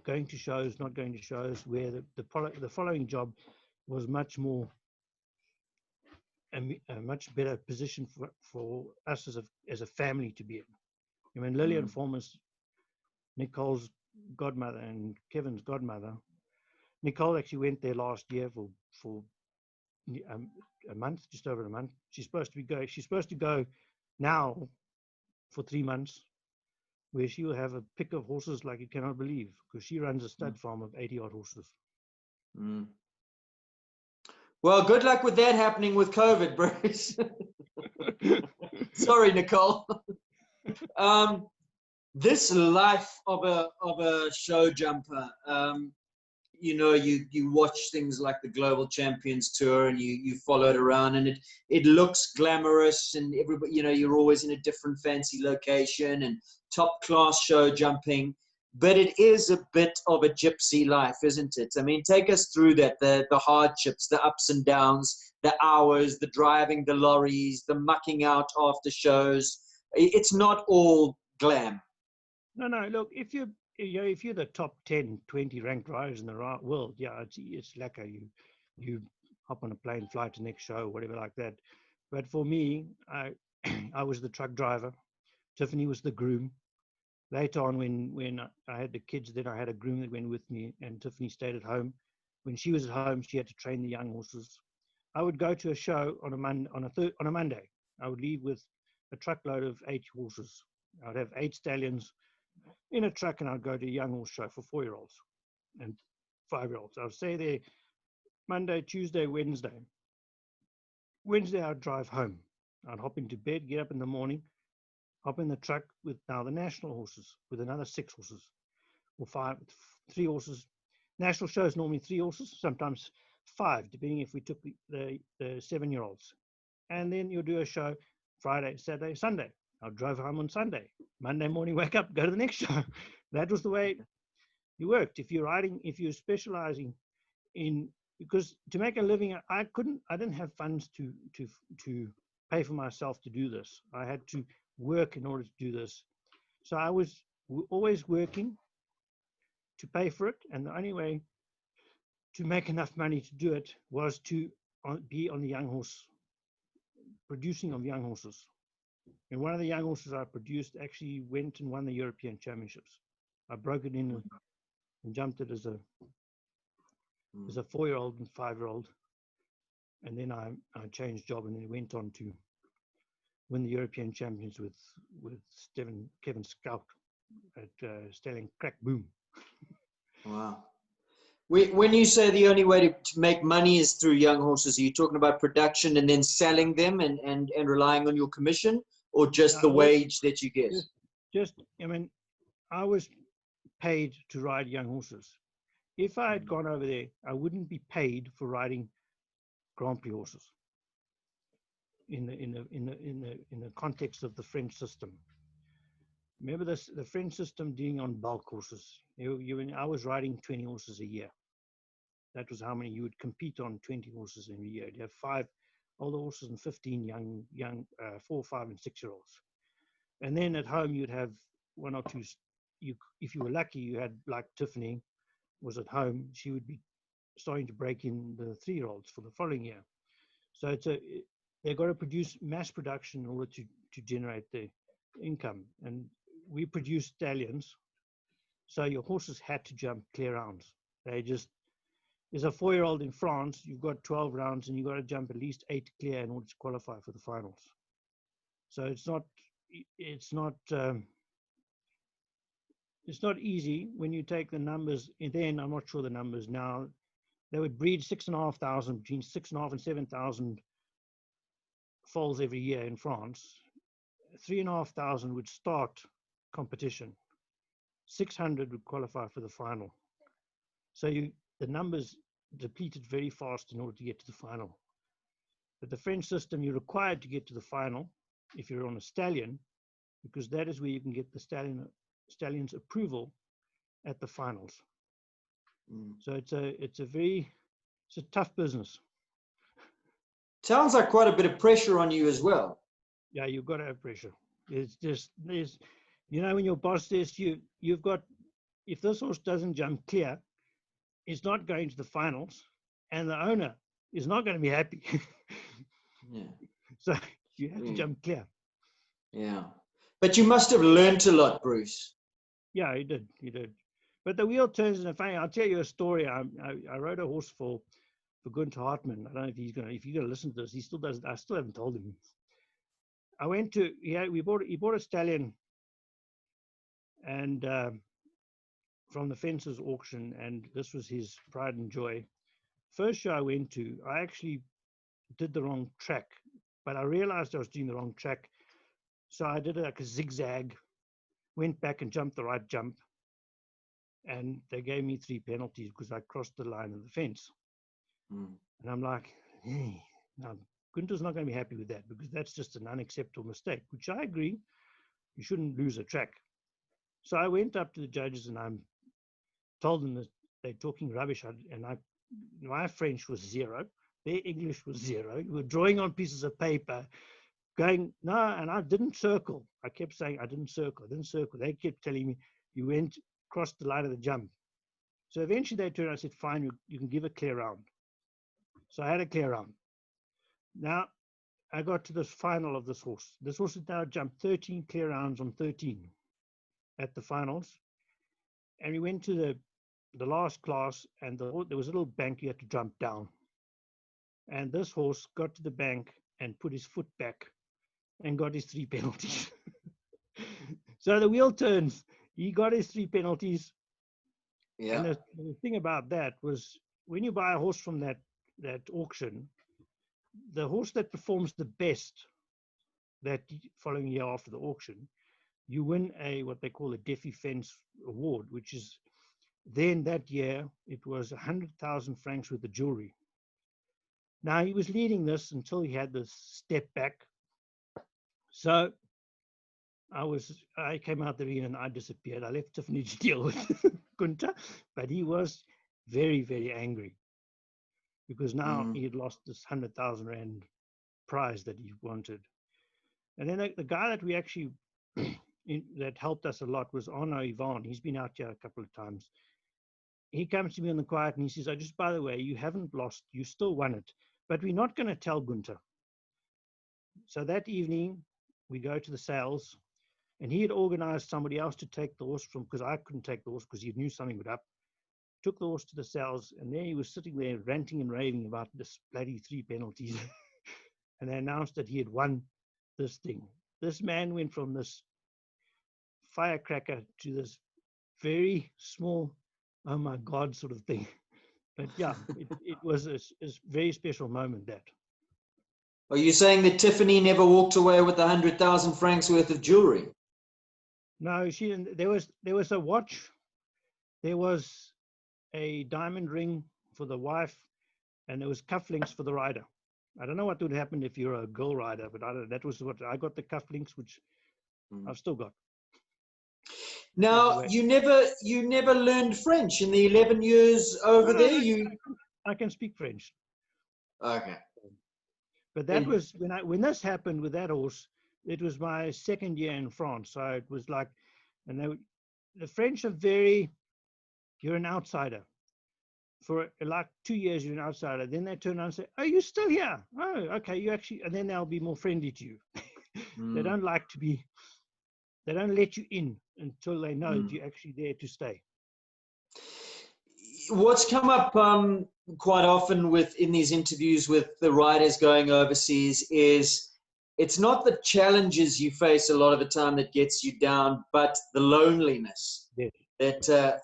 going to shows, not going to shows, where the following job was much more a much better position for us as a family to be in. I mean, Lillian Former's Nicole's godmother and Kevin's godmother. Nicole actually went there last year for a month, just over a month. She's supposed to go now for 3 months, where she will have a pick of horses like you cannot believe, because she runs a stud farm of 80-odd horses. Mm. Well, good luck with that happening with COVID, Bruce. Sorry, Nicole. This life of a show jumper, you watch things like the Global Champions Tour, and you follow it around, and it looks glamorous, and everybody, you're always in a different fancy location and top class show jumping. But it is a bit of a gypsy life, isn't it? I mean, take us through that, the hardships, the ups and downs, the hours, the driving the lorries, the mucking out after shows. It's not all glam. No, look, if you're the top 10, 20 ranked drivers in the world, yeah, it's like you hop on a plane, fly to the next show, whatever like that. But for me, I was the truck driver. Tiffany was the groom. Later on, when I had the kids, then I had a groom that went with me, and Tiffany stayed at home. When she was at home, she had to train the young horses. I would go to a show on a Monday. I would leave with a truckload of 8 horses. I'd have 8 stallions in a truck, and I'd go to a young horse show for 4-year-olds and 5-year-olds. I'd stay there Monday, Tuesday, Wednesday. Wednesday, I'd drive home. I'd hop into bed, get up in the morning, hop in the truck with now the national horses, with another 6 horses or 3 horses. National shows normally 3 horses, sometimes 5, depending if we took the 7-year-olds. And then you'll do a show Friday, Saturday, Sunday. I drove home on Sunday. Monday morning, wake up, go to the next show. That was the way you worked. If you're specializing in, because to make a living, I didn't have funds to pay for myself to do this. I had to work in order to do this. So I was always working to pay for it. And the only way to make enough money to do it was to be on the young horse, producing of young horses. And one of the young horses I produced actually went and won the European Championships. I broke it in and jumped it as a 4-year-old and 5-year-old. And then I changed job and then went on to win the European Champions with Kevin Scout at Stelling Crack Boom. Wow. When you say the only way to make money is through young horses, are you talking about production and then selling them and relying on your commission, or just the wage that you get? I was paid to ride young horses. If I had gone over there, I wouldn't be paid for riding Grand Prix horses in the context of the French system. Remember this, the French system dealing on bulk horses. I was riding 20 horses a year. That was how many you would compete on 20 horses every year. You have 5 older horses and 15 young 4, 5, and 6-year-olds. And then at home you'd have 1 or 2. If you were lucky, you had like Tiffany was at home. She would be starting to break in the 3-year-olds for the following year. So they've got to produce mass production in order to generate the income. And we produced stallions, so your horses had to jump clear rounds. There's a 4-year-old in France, you've got 12 rounds and you've got to jump at least 8 clear in order to qualify for the finals. So it's not easy when you take the numbers. And then I'm not sure the numbers now. They would breed 6,500, between 6,500 and 7,000 foals every year in France. 3,500 would start competition. 600 would qualify for the final. So the numbers depleted very fast in order to get to the final. But the French system, you're required to get to the final if you're on a stallion, because that is where you can get the stallion's approval at the finals. So it's a tough business. Sounds like quite a bit of pressure on you as well. Yeah, you've got to have pressure. There's when your boss says you've got, if this horse doesn't jump clear, it's not going to the finals, and the owner is not going to be happy. Yeah. So you have to jump clear. Yeah. But you must have learned a lot, Bruce. Yeah, he did. But the wheel turns into funny. I'll tell you a story. I rode a horse for Gunther Hartmann. I don't know if you're gonna listen to this. He still does. I still haven't told him. He bought a stallion, and from the fences auction, and this was his pride and joy. First show I went to, I actually did the wrong track, but I realized I was doing the wrong track, so I did like a zigzag, went back and jumped the right jump, and they gave me 3 penalties because I crossed the line of the fence. And I'm like, hey, now Gunther's not going to be happy with that, because that's just an unacceptable mistake, which I agree. You shouldn't lose a track. So I went up to the judges and I told them that they're talking rubbish, and my French was 0, their English was 0. We were drawing on pieces of paper, going, no, and I didn't circle. I kept saying I didn't circle. They kept telling me you went crossed the line of the jump. So eventually they turned. I said, fine, you can give a clear round. So I had a clear round. Now I got to the final of this horse. This horse had now jumped 13 clear rounds on 13 at the finals. And we went to the last class, and there was a little bank you had to jump down. And this horse got to the bank and put his foot back and got his 3 penalties. So the wheel turns. He got his 3 penalties. Yeah. And the thing about that was, when you buy a horse from that auction, the horse that performs the best that following year after the auction, you win what they call a Defi Fence award, which is then that year it was 100,000 francs worth of jewelry. Now he was leading this until he had this step back. So I came out the arena and I disappeared. I left Tiffany to deal with Gunther, but he was very, very angry because now he had lost this 100,000 rand prize that he wanted. And then the guy that we actually that helped us a lot was Arno Ivan. He's been out here a couple of times. He comes to me on the quiet and he says, just by the way, you haven't lost, you still won it, but we're not going to tell Gunther. So that evening we go to the sales, and he had organized somebody else to take the horse from, because I couldn't take the horse because he knew something would up. Took the horse to the sales, and there he was sitting there ranting and raving about this bloody 3 penalties. And they announced that he had won this thing. This man went from this firecracker to this very small, oh my God, sort of thing. But yeah, it was a very special moment, that. Are you saying that Tiffany never walked away with 100,000 francs worth of jewelry? No, she didn't. There was a watch. There was a diamond ring for the wife, and there was cufflinks for the rider. I don't know what would happen if you're a girl rider, but that was what I got, the cufflinks, which I've still got. Now, you never learned French in the 11 years over No, there. I can speak French. Okay. But that was when this happened with that horse. It was my second year in France, so it was like, and the French are very. You're an outsider. For like 2 years, you're an outsider. Then they turn around and say, "Oh, you're still here? Oh, okay, you actually." And then they'll be more friendly to you. They don't like to be. They don't let you in until they know that you're actually there to stay. What's come up quite often in these interviews with the riders going overseas is it's not the challenges you face a lot of the time that gets you down, but the loneliness. Yes. That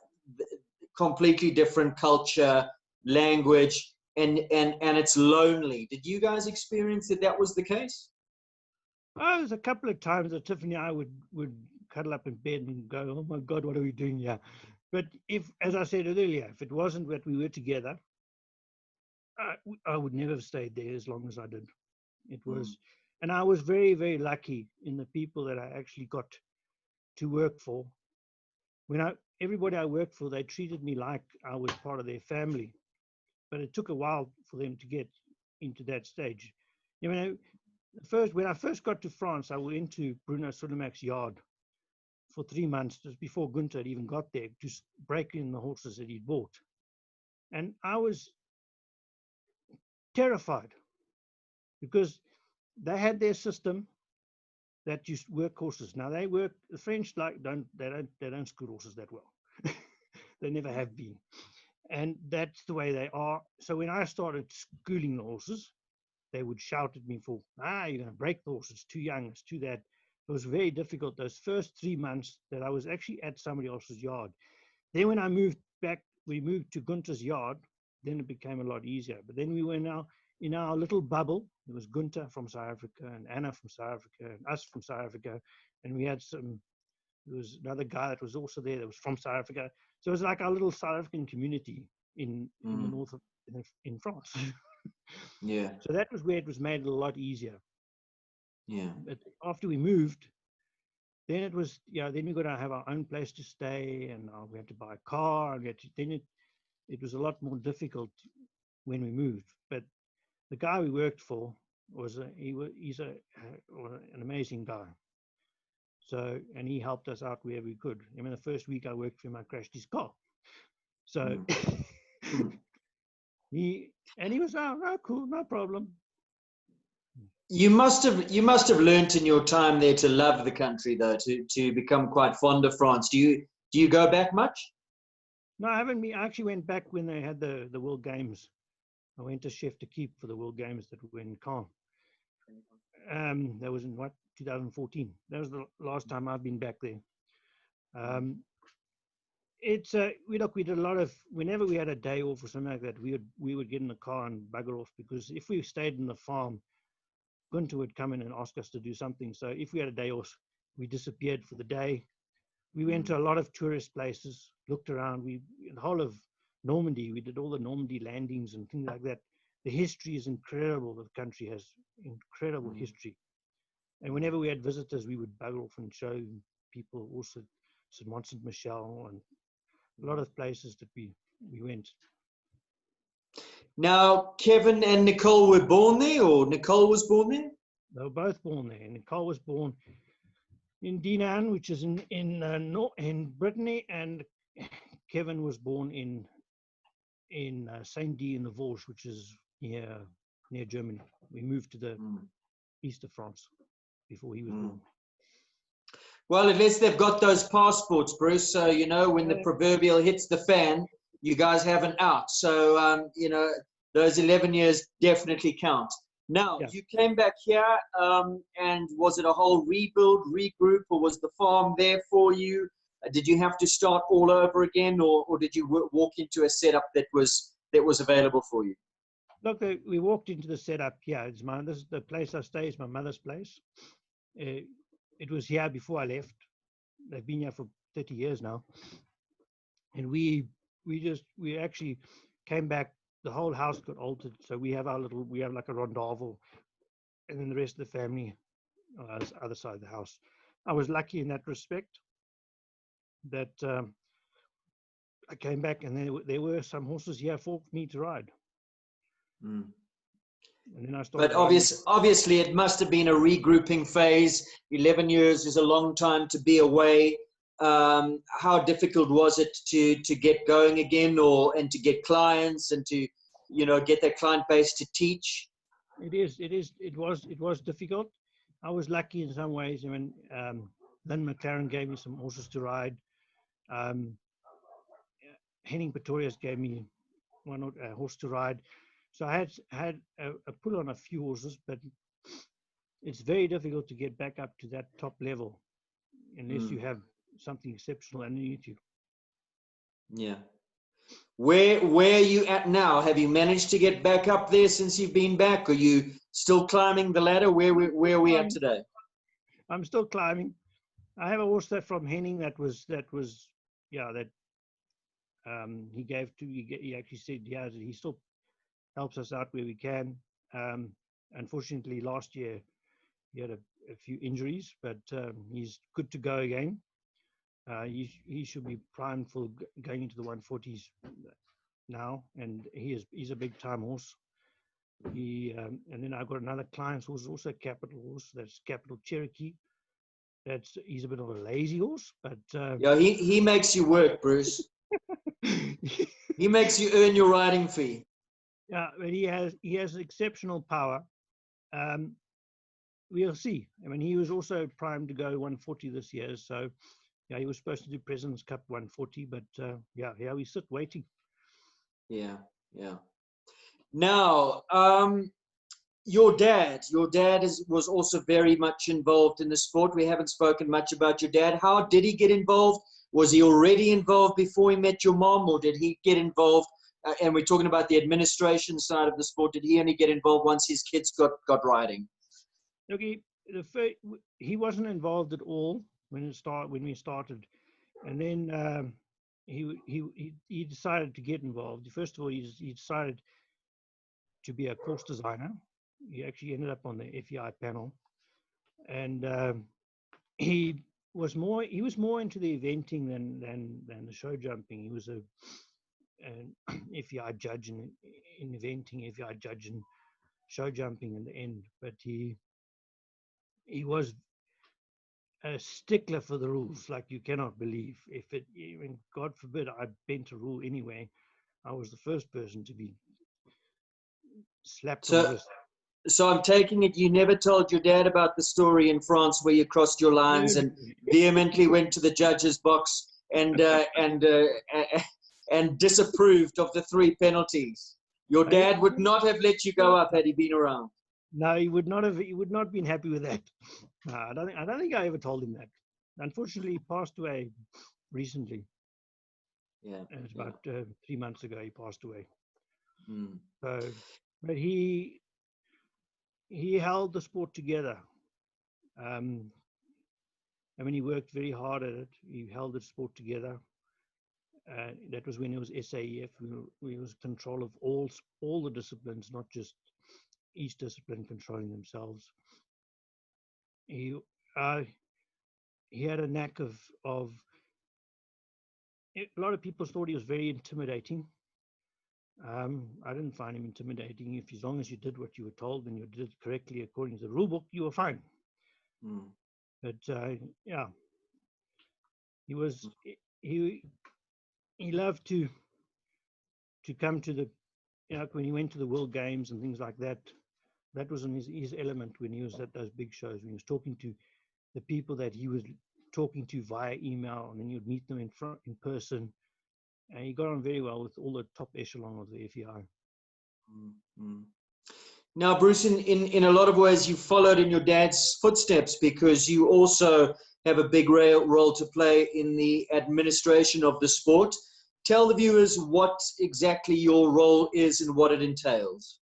completely different culture, language, and it's lonely. Did you guys experience that was the case? Oh, there's a couple of times that Tiffany and I would cuddle up in bed and go, "Oh my God, what are we doing here?" But if, as I said earlier, if it wasn't that we were together, I would never have stayed there as long as I did. It was, and I was very, very lucky in the people that I actually got to work for. Everybody I worked for, they treated me like I was part of their family. But it took a while for them to get into that stage. You know, when I first got to France, I went to Bruno Sulemac's yard for 3 months, just before Gunther had even got there, to break in the horses that he'd bought. And I was terrified because they had their system that you work horses. Now the French don't school horses that well. They never have been. And that's the way they are. So when I started schooling the horses, they would shout at me for, you're going to break the horse. It's too young. It's too that. It was very difficult those first 3 months that I was actually at somebody else's yard. Then when I moved back, we moved to Gunther's yard, then it became a lot easier. But then we were now in our little bubble. There was Gunther from South Africa and Anna from South Africa and us from South Africa. And there was another guy that was also there that was from South Africa. So it was like our little South African community in the north of in France. Yeah. So that was where it was made a lot easier. Yeah. But after we moved, then it was, then we got to have our own place to stay, and we had to buy a car. And it was a lot more difficult when we moved. But the guy we worked for he's an amazing guy. So, and he helped us out where we could. I mean, the first week I worked for him, I crashed his car. So he was, oh, cool, no problem. You must have learnt in your time there to love the country, though, to become quite fond of France. Do you go back much? No, I haven't been. I actually went back when they had the World Games. I went to Chef to Keep for the World Games that were in Caen. That was in 2014. That was the last time I've been back there. We did a lot of, whenever we had a day off or something like that, we would get in the car and bugger off, because if we stayed in the farm, Gunther would come in and ask us to do something. So if we had a day off, we disappeared for the day. We went to a lot of tourist places, looked around. The whole of Normandy, we did all the Normandy landings and things like that. The history is incredible. The country has incredible history. And whenever we had visitors, we would bugger off and show people also St. Mont Saint Michel and a lot of places that we went. Now, Kevin and Nicole were born there, or Nicole was born there? They were both born there. Nicole was born in Dinan, which is in Brittany, and Kevin was born in Saint-Die in the Vosges, which is near Germany. We moved to the east of France before he was born. Well, at least they've got those passports, Bruce. So, when the proverbial hits the fan, you guys have an out. So, those 11 years definitely count. Now, you came back here, and was it a whole rebuild, regroup, or was the farm there for you? Did you have to start all over again, or did you walk into a setup that was available for you? Look, we walked into the setup here. The place I stay is my mother's place. It was here before I left. They've been here for 30 years now. And we actually came back. The whole house got altered. So we have like a rondavel, and then the rest of the family on the other side of the house. I was lucky in that respect. that I came back, and there were some horses here for me to ride. Mm. And then I started But riding. obviously, it must have been a regrouping phase. 11 years is a long time to be away. How difficult was it to get going again, and to get clients, and to get that client base to teach? It was difficult. I was lucky in some ways. I mean, Lynn McLaren gave me some horses to ride. Henning Pretorius gave me one horse to ride. So I had a pull on a few horses, but it's very difficult to get back up to that top level unless you have something exceptional underneath you. Yeah. Where are you at now? Have you managed to get back up there since you've been back? Are you still climbing the ladder? Where are we at today? I'm still climbing. I have a horse that from Henning that he gave to. He actually said, yeah, he still helps us out where we can. Unfortunately, last year he had a few injuries, but he's good to go again. He should be primed for going into the 140s now, and he's a big time horse. And then I've got another client's horse, also a capital horse. That's Capital Cherokee. He's a bit of a lazy horse, but yeah, he makes you work, Bruce. He makes you earn your riding fee. Yeah, but he has exceptional power. We'll see. I mean, he was also primed to go 140 this year, so yeah, he was supposed to do President's Cup 140, but here we sit waiting. Yeah. Now, your dad was also very much involved in the sport. We haven't spoken much about your dad. How did he get involved? Was he already involved before he met your mom, or did he get involved? And we're talking about the administration side of the sport. Did he only get involved once his kids got riding? Okay, he wasn't involved at all when we started, and then he decided to get involved. First of all, he decided to be a course designer. He actually ended up on the FEI panel, and he was more into the eventing than the show jumping. He was an FEI judge in eventing, FEI judge in show jumping in the end, but he was a stickler for the rules, like you cannot believe. Even God forbid, I bent a rule anyway, I was the first person to be slapped on the wrist. So I'm taking it you never told your dad about the story in France where you crossed your lines and vehemently went to the judge's box and disapproved of the 3 penalties. Your dad would not have let you go up had he been around. No, he would not have. He would not have been happy with that. No, I don't think I ever told him that. Unfortunately, he passed away recently. Yeah, it's about 3 months ago. He passed away. Mm. So, but he held the sport together. I mean, he worked very hard at it. He held the sport together. That was when he was SAEF. We was control of all the disciplines, not just each discipline controlling themselves. He had a knack of a lot of people thought he was very intimidating. I didn't find him intimidating. As long as you did what you were told and you did it correctly according to the rule book, you were fine. Mm. But he was he loved to come to the when he went to the World Games and things like that. That was in his element when he was at those big shows, when he was talking to the people that he was talking to via email, and then you'd meet them in person. And he got on very well with all the top echelon of the FEI. Mm-hmm. Now, Bruce, in a lot of ways, you followed in your dad's footsteps because you also have a big role to play in the administration of the sport. Tell the viewers what exactly your role is and what it entails.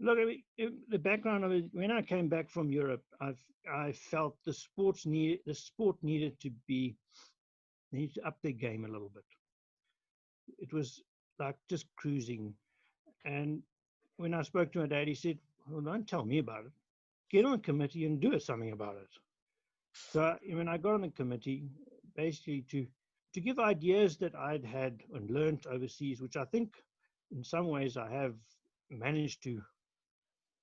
Look, the background of it, when I came back from Europe, I felt the sport needed to up their game a little bit. It was like just cruising. And when I spoke to my dad, he said, well, don't tell me about it. Get on a committee and do something about it. So when I got on the committee, basically to give ideas that I'd had and learnt overseas, which I think in some ways I have managed to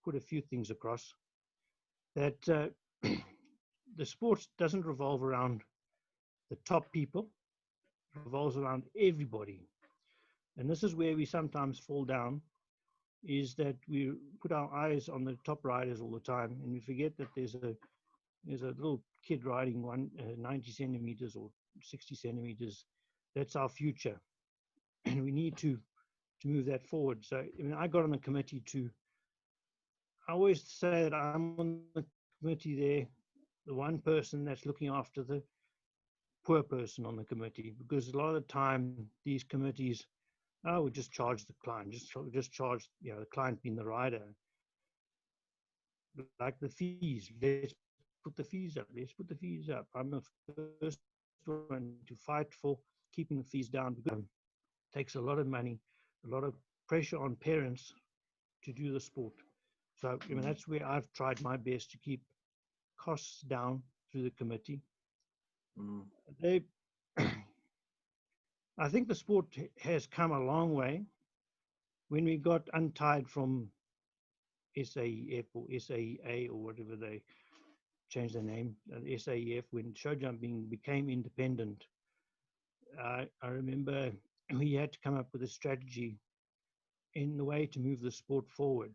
put a few things across, that the sport doesn't revolve around the top people, it revolves around everybody. And this is where we sometimes fall down, is that we put our eyes on the top riders all the time, and we forget that there's a little kid riding 90 centimeters or 60 centimeters. That's our future, and we need to move that forward. So I mean, I got on the committee to. I always say that I'm on the committee there, the one person that's looking after the poor person on the committee, because a lot of the time these committees, oh, we just charge the client, just charge, the client being the rider, like the fees. Let's put the fees up. Let's put the fees up. I'm the first one to fight for keeping the fees down, because it takes a lot of money, a lot of pressure on parents to do the sport. So I mean, that's where I've tried my best to keep costs down through the committee. They, I think the sport has come a long way. When we got untied from SAEF or SAEA or whatever they changed their name, SAEF, when show jumping became independent, I remember we had to come up with a strategy in the way to move the sport forward.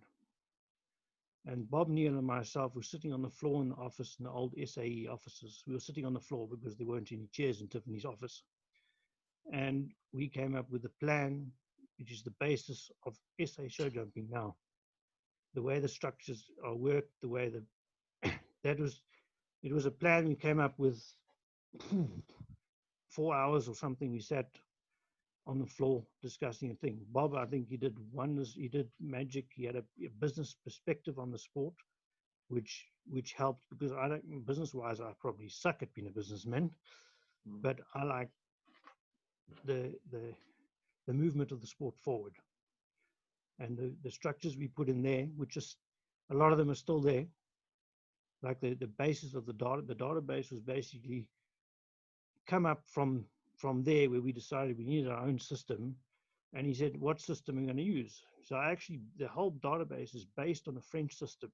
And Bob Neal and myself were sitting on the floor in the office, in the old SAE offices. We were sitting on the floor because there weren't any chairs in Tiffany's office. And we came up with a plan, which is the basis of SA show jumping now. The way the structures are worked, the way it was a plan we came up with 4 hours or something. We sat on the floor discussing a thing. Bob, I think he did wonders. He did magic. He had a business perspective on the sport, which helped, because I don't, business-wise, I probably suck at being a businessman, but I like the movement of the sport forward, and the structures we put in there, which is a lot of them are still there. Like the basis of the database was basically come up from there, where we decided we needed our own system. And he said, what system are we going to use? So actually, the whole database is based on the French system,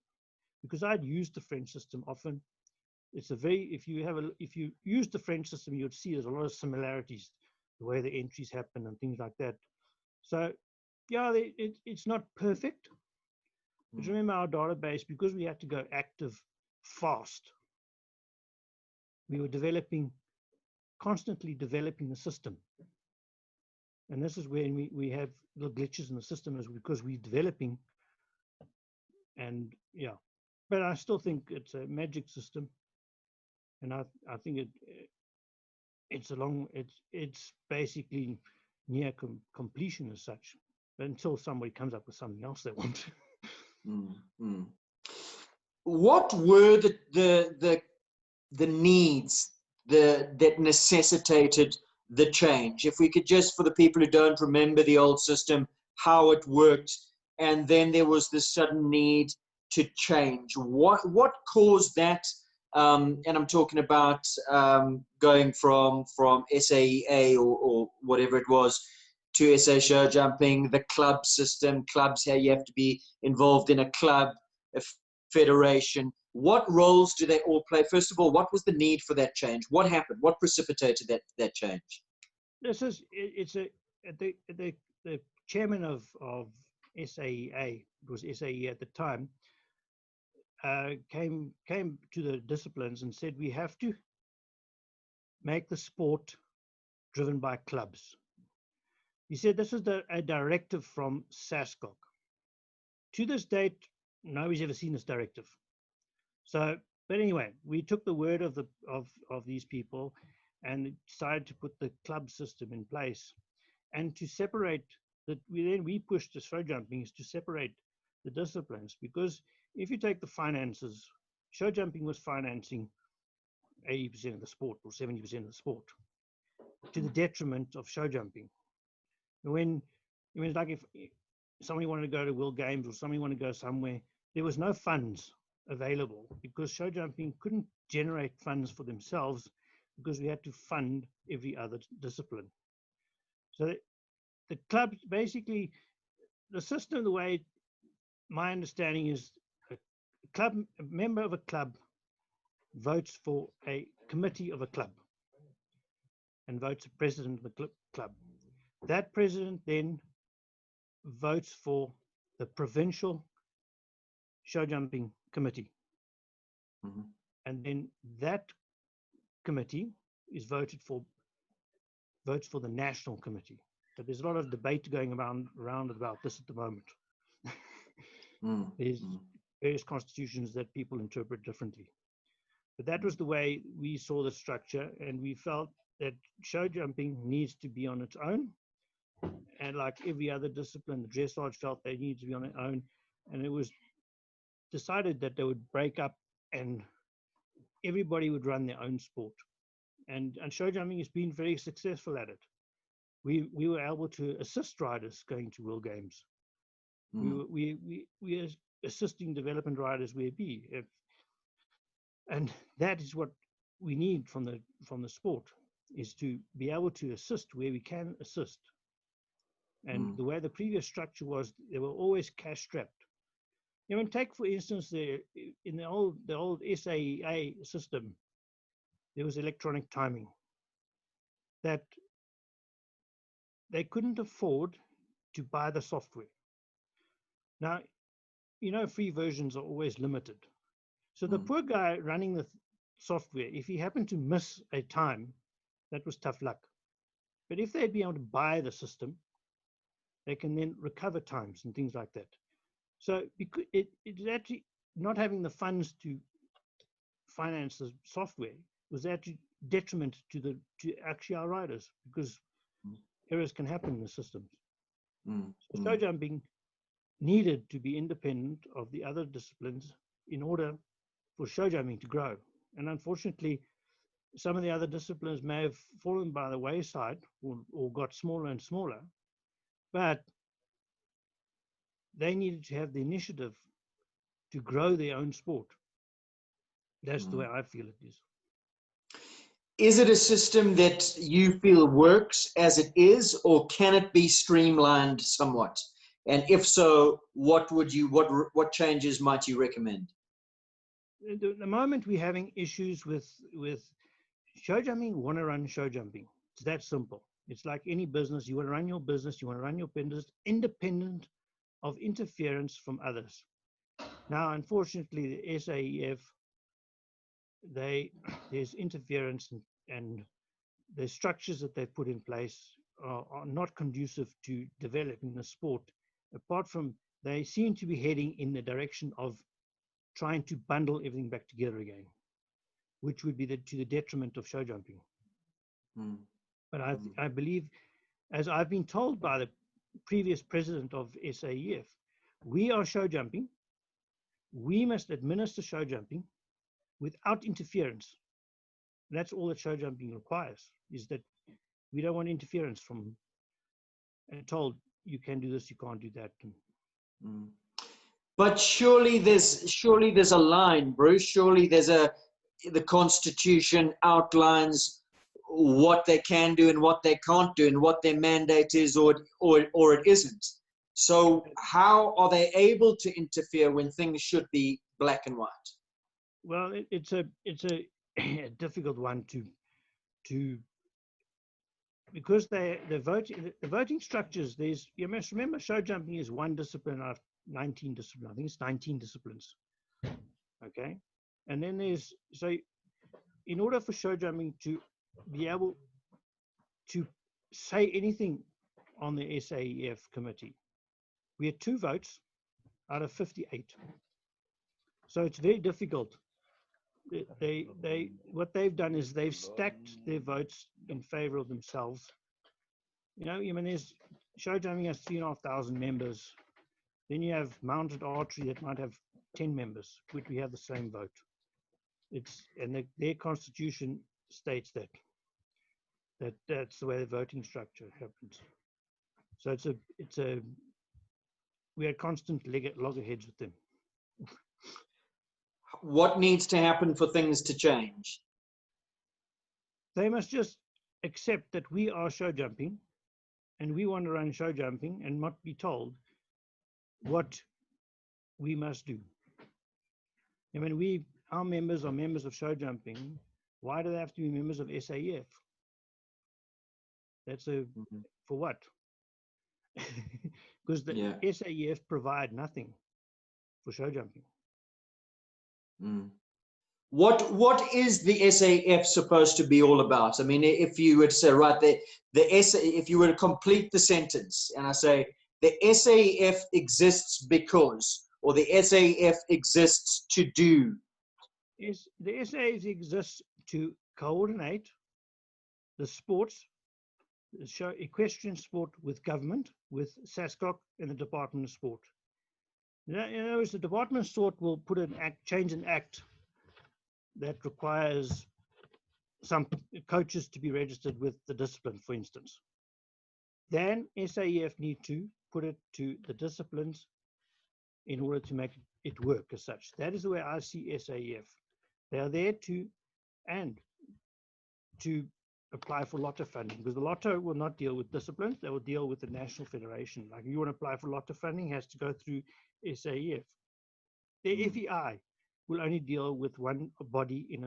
because I'd used the French system often. It's if you use the French system, you'd see there's a lot of similarities, the way the entries happen and things like that. So yeah, it's not perfect. But remember, our database, because we had to go active fast, we were constantly developing the system. And this is when we have little glitches in the system, is because we're developing. And yeah, but I still think it's a magic system. And I think it's basically near completion as such, until somebody comes up with something else they want. What were the needs that necessitated the change? If we could just, for the people who don't remember the old system, how it worked, and then there was this sudden need to change. What caused that? And I'm talking about going from SAEA or whatever it was to SA show jumping, the club system, clubs, how you have to be involved in a club, a federation. What roles do they all play? First of all, what was the need for that change? What happened? What precipitated that change? The chairman of SAEA, it was SAE at the time, came to the disciplines and said, we have to make the sport driven by clubs. He said this is a directive from SASCOC. To this date, nobody's ever seen this directive. So, but anyway, we took the word of these people and decided to put the club system in place, and to separate that. We pushed the show jumping is to separate the disciplines, because if you take the finances, show jumping was financing 80% of the sport or 70% of the sport, to the detriment of show jumping. Like if somebody wanted to go to World Games or somebody wanted to go somewhere, there was no funds available, because show jumping couldn't generate funds for themselves. because we had to fund every other discipline. So the club, basically, the system, the way my understanding is, a member of a club votes for a committee of a club and votes a president of the club. That president then votes for the provincial show jumping committee. Mm-hmm. And then that committee is votes for the national committee. But there's a lot of debate going around about this at the moment. There's various constitutions that people interpret differently. But that was the way we saw the structure, and we felt that show jumping needs to be on its own. And like every other discipline, the dressage felt they needed to be on their own. And it was decided that they would break up and everybody would run their own sport. And show jumping has been very successful at it. We were able to assist riders going to World Games. We are assisting development riders where be. And that is what we need from the sport, is to be able to assist where we can assist. And the way the previous structure was, they were always cash strapped. You know, take for instance in the old SAEA system, there was electronic timing that they couldn't afford to buy the software. Now, you know, free versions are always limited. So the poor guy running the software, if he happened to miss a time, that was tough luck. But if they'd be able to buy the system, they can then recover times and things like that. So it's actually not having the funds to finance the software was actually detriment to actually our riders, because errors can happen in the systems. So show jumping needed to be independent of the other disciplines in order for show jumping to grow. And unfortunately, some of the other disciplines may have fallen by the wayside or got smaller and smaller, but they needed to have the initiative to grow their own sport. That's the way I feel it is. Is it a system that you feel works as it is, or can it be streamlined somewhat? And if so, what changes might you recommend? At the moment, we're having issues with show jumping. Want to run show jumping? It's that simple. It's like any business. You want to run your business. You want to run your business independent of interference from others. Now, unfortunately, the SAEF, there's interference, and the structures that they've put in place are not conducive to developing the sport. Apart from, they seem to be heading in the direction of trying to bundle everything back together again, which would be to the detriment of show jumping. But I believe, as I've been told by the previous president of SAEF, we are show jumping. We must administer show jumping without interference. That's all that show jumping requires, is that we don't want interference from, and told you can do this, you can't do that. But surely there's a line, Bruce. Surely the Constitution outlines what they can do and what they can't do and what their mandate is or it isn't. So how are they able to interfere when things should be black and white? Well, it's a difficult one to because the voting structures. You must remember, show jumping is one discipline out of 19 disciplines. I think it's 19 disciplines. Okay, and then in order for show jumping to be able to say anything on the SAEF committee, we had 2 votes out of 58. So it's very difficult. What they've done is they've stacked their votes in favor of themselves. You know, I mean, there's show jumping has 3,500 members. Then you have mounted archery that might have 10 members, which we have the same vote. Their constitution states that's the way the voting structure happens. So we had constant loggerheads with them. What needs to happen for things to change? They must just accept that we are show jumping and we want to run show jumping and not be told what we must do. I mean, our members are members of show jumping. Why do they have to be members of SAF? That's for what? Because the SAF provide nothing for show jumping. What is the SAF supposed to be all about? I mean, if you would say, right, if you were to complete the sentence and I say, the SAF exists because, or the SAF exists to do. The SAF exists to coordinate the sports, the equestrian sport with government, with SASCOC and the Department of Sport. In other words, the Department of Sport will put change an act that requires some coaches to be registered with the discipline, for instance. Then SAF need to put it to the disciplines in order to make it work as such. That is the way I see SAF. They are there to apply for lotto funding, because the lotto will not deal with disciplines, they will deal with the national federation. Like if you want to apply for lotto funding, it has to go through SAF. The FEI will only deal with one body in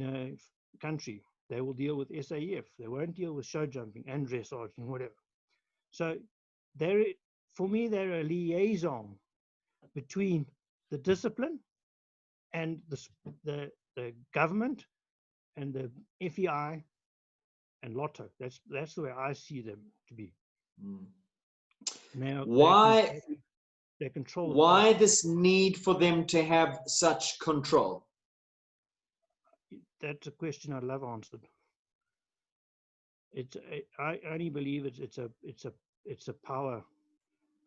a country. They will deal with SAF. They won't deal with show jumping and dressage and whatever. So for me, they're a liaison between the discipline and the government and the FEI and lotto. That's the way I see them to be. Now, why they control. Why this need for them to have such control? That's a question I'd love answered. I only believe it's a power.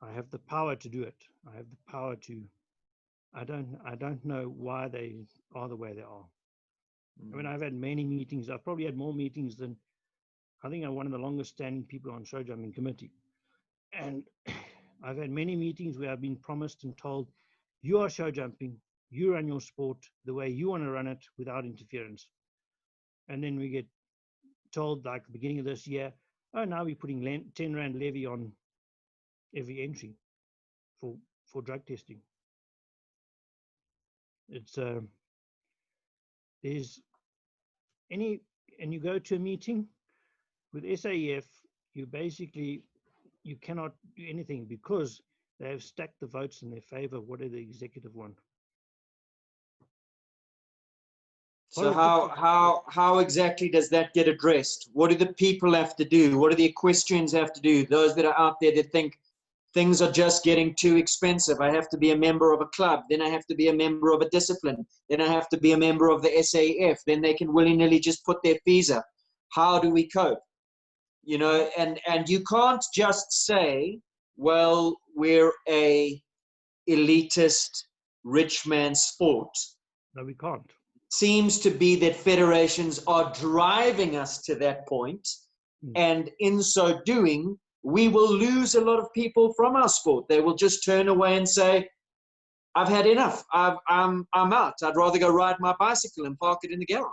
I have the power to do it. I have the power to. I don't know why they are the way they are. I mean, I've had many meetings. I've probably had more meetings than, I think I'm one of the longest standing people on show jumping committee. And I've had many meetings where I've been promised and told, you are show jumping, you run your sport the way you want to run it without interference. And then we get told, like the beginning of this year, oh, now we're putting 10 Rand levy on every entry for drug testing. It's and you go to a meeting with SAF, you cannot do anything because they have stacked the votes in their favor. What do the executive want? So how exactly does that get addressed? What do the people have to do? What do the equestrians have to do? Those that are out there that think things are just getting too expensive. I have to be a member of a club. Then I have to be a member of a discipline. Then I have to be a member of the SAF. Then they can willy-nilly just put their fees up. How do we cope? You know, and you can't just say, well, we're a elitist rich man sport. No, we can't. Seems to be that federations are driving us to that point, and in so doing, we will lose a lot of people from our sport. They will just turn away and say, I've had enough. I'm out. I'd rather go ride my bicycle and park it in the garage.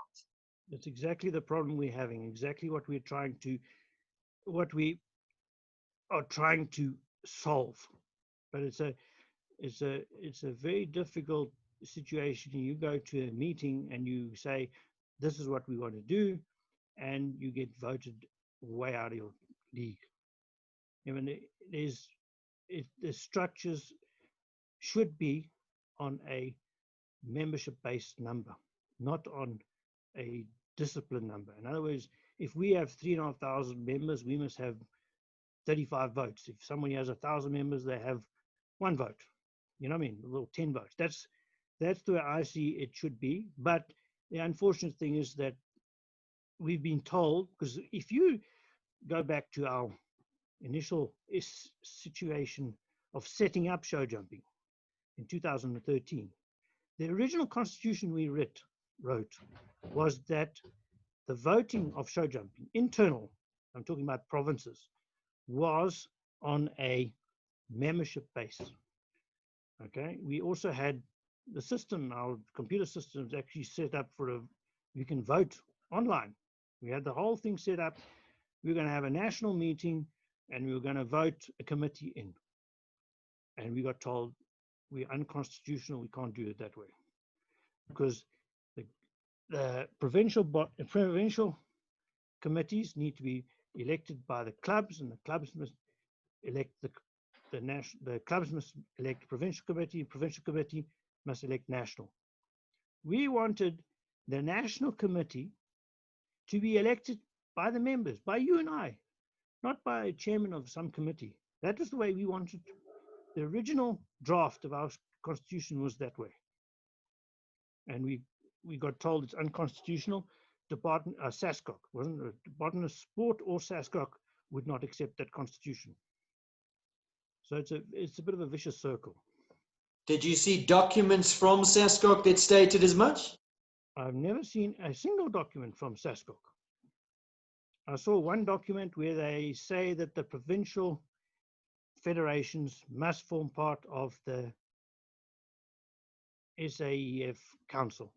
That's exactly the problem we're having, exactly what we are trying to solve. But it's a very difficult situation. You go to a meeting and you say, this is what we want to do, and you get voted way out of your league. I mean, the structures should be on a membership-based number, not on a discipline number. In other words, if we have 3,500 members, we must have 35 votes. If somebody has 1,000 members, they have 1 vote. You know what I mean? A little 10 votes. That's the way I see it should be. But the unfortunate thing is that we've been told, because if you go back to our initial situation of setting up show jumping in 2013, the original constitution we wrote was that the voting of show jumping, internal, I'm talking about provinces, was on a membership base. Okay, we also had the system, our computer system is actually set up you can vote online. We had the whole thing set up. We were going to have a national meeting and we were going to vote a committee in. And we got told we're unconstitutional. We can't do it that way because the provincial committees need to be elected by the clubs, and the clubs must elect the clubs must elect provincial committee must elect national. We wanted the national committee to be elected by the members, by you and I, not by a chairman of some committee. That was the way we wanted. The original draft of our constitution was that way. And we got told it's unconstitutional. Department SASCOC, wasn't it? Department of Sport or SASCOC would not accept that constitution. So it's a bit of a vicious circle. Did you see documents from SASCOC that stated as much? I've never seen a single document from SASCOC. I saw one document where they say that the provincial federations must form part of the SAEF Council.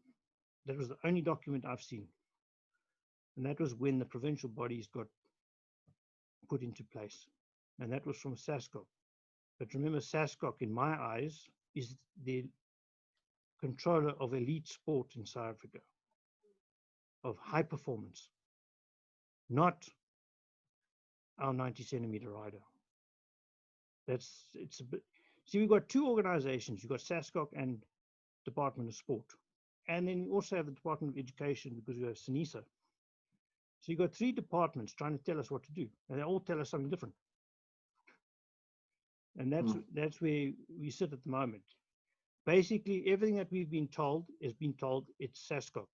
That was the only document I've seen. And that was when the provincial bodies got put into place. And that was from SASCOC. But remember, SASCOC, in my eyes, is the controller of elite sport in South Africa, of high performance, not our 90-centimeter rider. It's a bit. See, we've got two organizations. You've got SASCOC and Department of Sport. And then you also have the Department of Education because you have SANISA. So you've got three departments trying to tell us what to do. And they all tell us something different. And that's where we sit at the moment. Basically, everything that we've been told has been told it's SASCOC.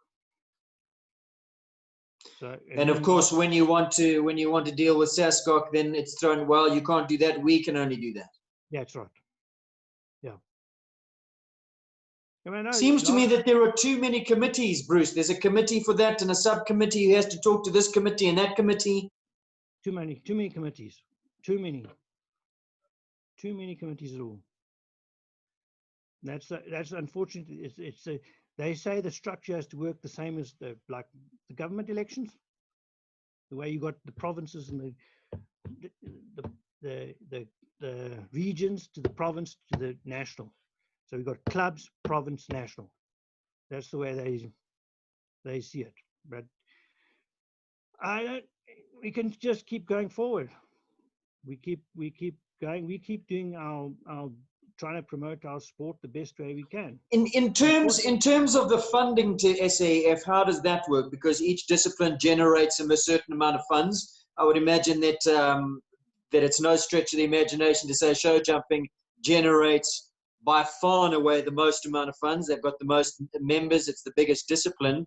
So, and of course, when you want to deal with SASCOC, then it's thrown, well, you can't do that. We can only do that. Yeah, that's right. Yeah. Seems to me that there are too many committees, Bruce. There's a committee for that and a subcommittee who has to talk to this committee and that committee. Too many committees. Too many committees at all. That's unfortunate. They say the structure has to work the same as the government elections. The way you got the provinces and the regions to the province to the national. So we've got clubs, province, national. That's the way they see it. But we can just keep going forward. We keep going. We keep doing our trying to promote our sport the best way we can. In terms of the funding to SAF, how does that work? Because each discipline generates a certain amount of funds. I would imagine that that it's no stretch of the imagination to say show jumping generates by far and away the most amount of funds. They've got the most members. It's the biggest discipline.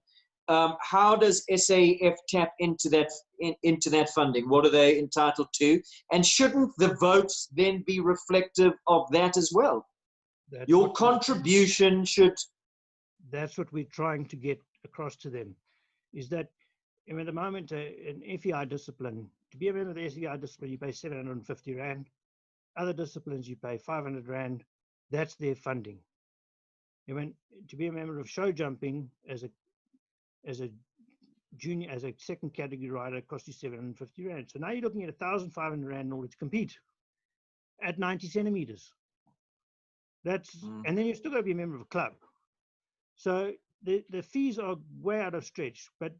How does SAF tap into that funding? What are they entitled to? And shouldn't the votes then be reflective of that as well? Your contribution should. That's what we're trying to get across to them. Is that at the moment an FEI discipline, to be a member of the FEI discipline, you pay 750 Rand. Other disciplines you pay 500 Rand. That's their funding. To be a member of show jumping as a junior, as a second category rider, it costs you 750 Rand. So now you're looking at 1,500 Rand in order to compete at 90 centimeters. And then you're still going to be a member of a club. So the fees are way out of stretch. But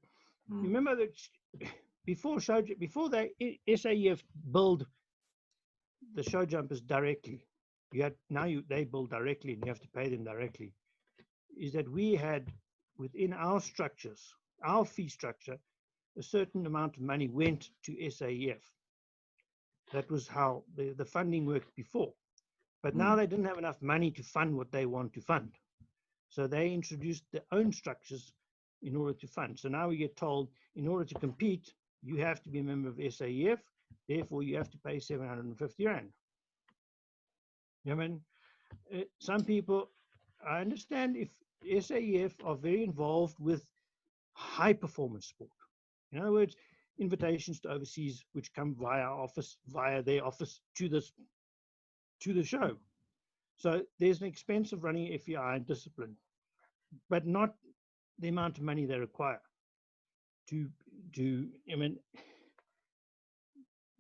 remember that before the SAEF build the show jumpers directly, they build directly and you have to pay them directly. Is that we had within our structures, our fee structure, a certain amount of money went to SAEF. That was how the funding worked before. But now they didn't have enough money to fund what they want to fund. So they introduced their own structures in order to fund. So now we get told, in order to compete, you have to be a member of SAEF, therefore you have to pay 750 Rand. Some people, I understand if SAEF are very involved with high performance sport. In other words, invitations to overseas, which come via their office to the show. So there's an expense of running FEI discipline, but not the amount of money they require to to, I mean,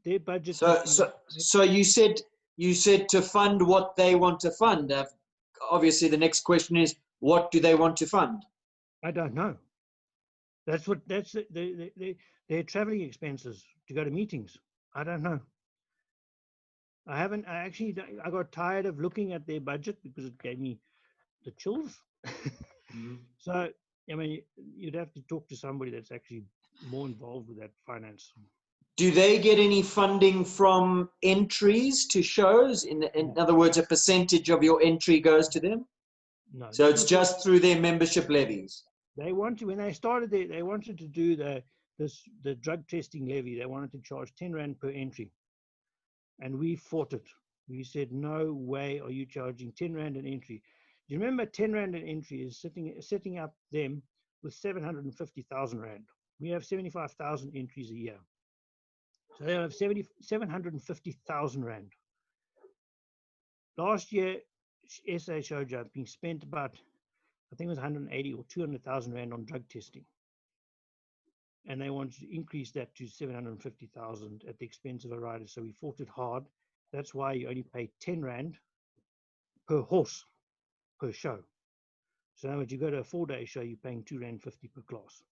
their budget. So you said to fund what they want to fund. Obviously, the next question is, what do they want to fund? I don't know. That's their traveling expenses to go to meetings. I don't know. I got tired of looking at their budget because it gave me the chills. So, I mean, you'd have to talk to somebody that's actually more involved with that finance. Do they get any funding from entries to shows? In other words, a percentage of your entry goes to them? No. So it's just through their membership levies? They when they started there, they wanted to do the drug testing levy. They wanted to charge 10 Rand per entry. And we fought it. We said, no way are you charging 10 Rand an entry. Do you remember 10 Rand an entry is setting up them with 750,000 Rand. We have 75,000 entries a year. So they have 750,000 Rand. Last year, SA show jumping spent about, I think it was 180 or 200,000 Rand on drug testing. And they wanted to increase that to 750,000 at the expense of a rider. So we fought it hard. That's why you only pay 10 Rand per horse per show. So now, when you go to a 4-day show, you're paying 2.50 Rand per class.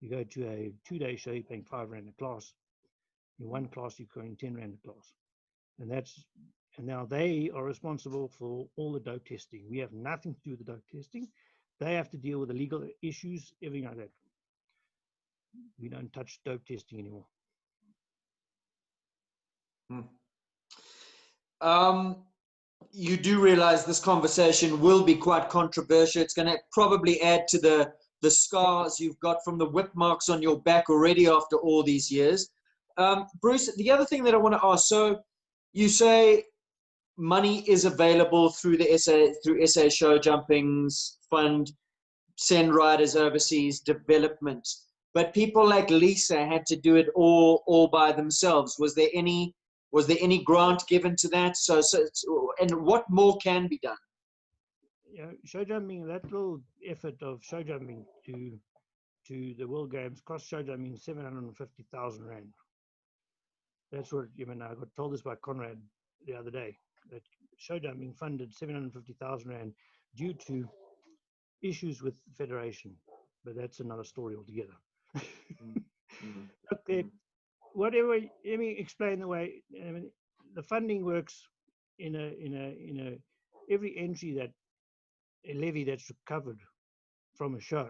You go to a 2-day show, you're paying 5 Rand a class. In one class, you're paying 10 Rand a class. And now they are responsible for all the dope testing. We have nothing to do with the dope testing. They have to deal with the legal issues, everything like that. We don't touch dope testing anymore. You do realize this conversation will be quite controversial. It's going to probably add to the scars you've got from the whip marks on your back already after all these years. Bruce, the other thing that I want to ask, so you say money is available through the SA Show Jumping's fund, send riders overseas, development. But people like Lisa had to do it all by themselves. Was there any grant given to that? So and what more can be done? Yeah, show jumping, that little effort of show jumping to the World Games cost show jumping 750,000 Rand. That's what, I mean, I got told this by Conrad the other day, that show jumping funded 750,000 Rand due to issues with the Federation. But that's another story altogether. Okay, whatever, let me explain the way, I mean, the funding works in every entry that a levy that's recovered from a show,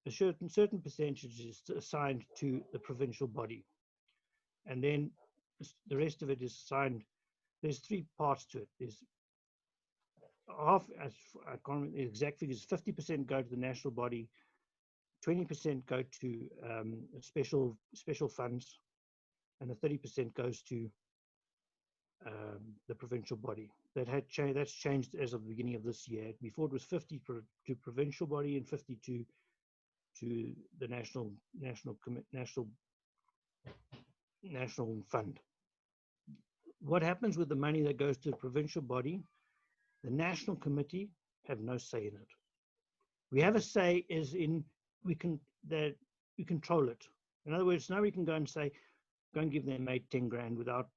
a certain percentage is assigned to the provincial body, and then the rest of it is assigned. There's 3 parts to it. There's half, I can't remember the exact figures, 50% go to the national body, 20% go to special funds, and the 30% goes to the provincial body. That's changed as of the beginning of this year. Before it was 50 to provincial body and 50 to the national fund. What happens with the money that goes to the provincial body? The national committee have no say in it. We have a say as in we control it. In other words, now we can go and give their mate 10 grand without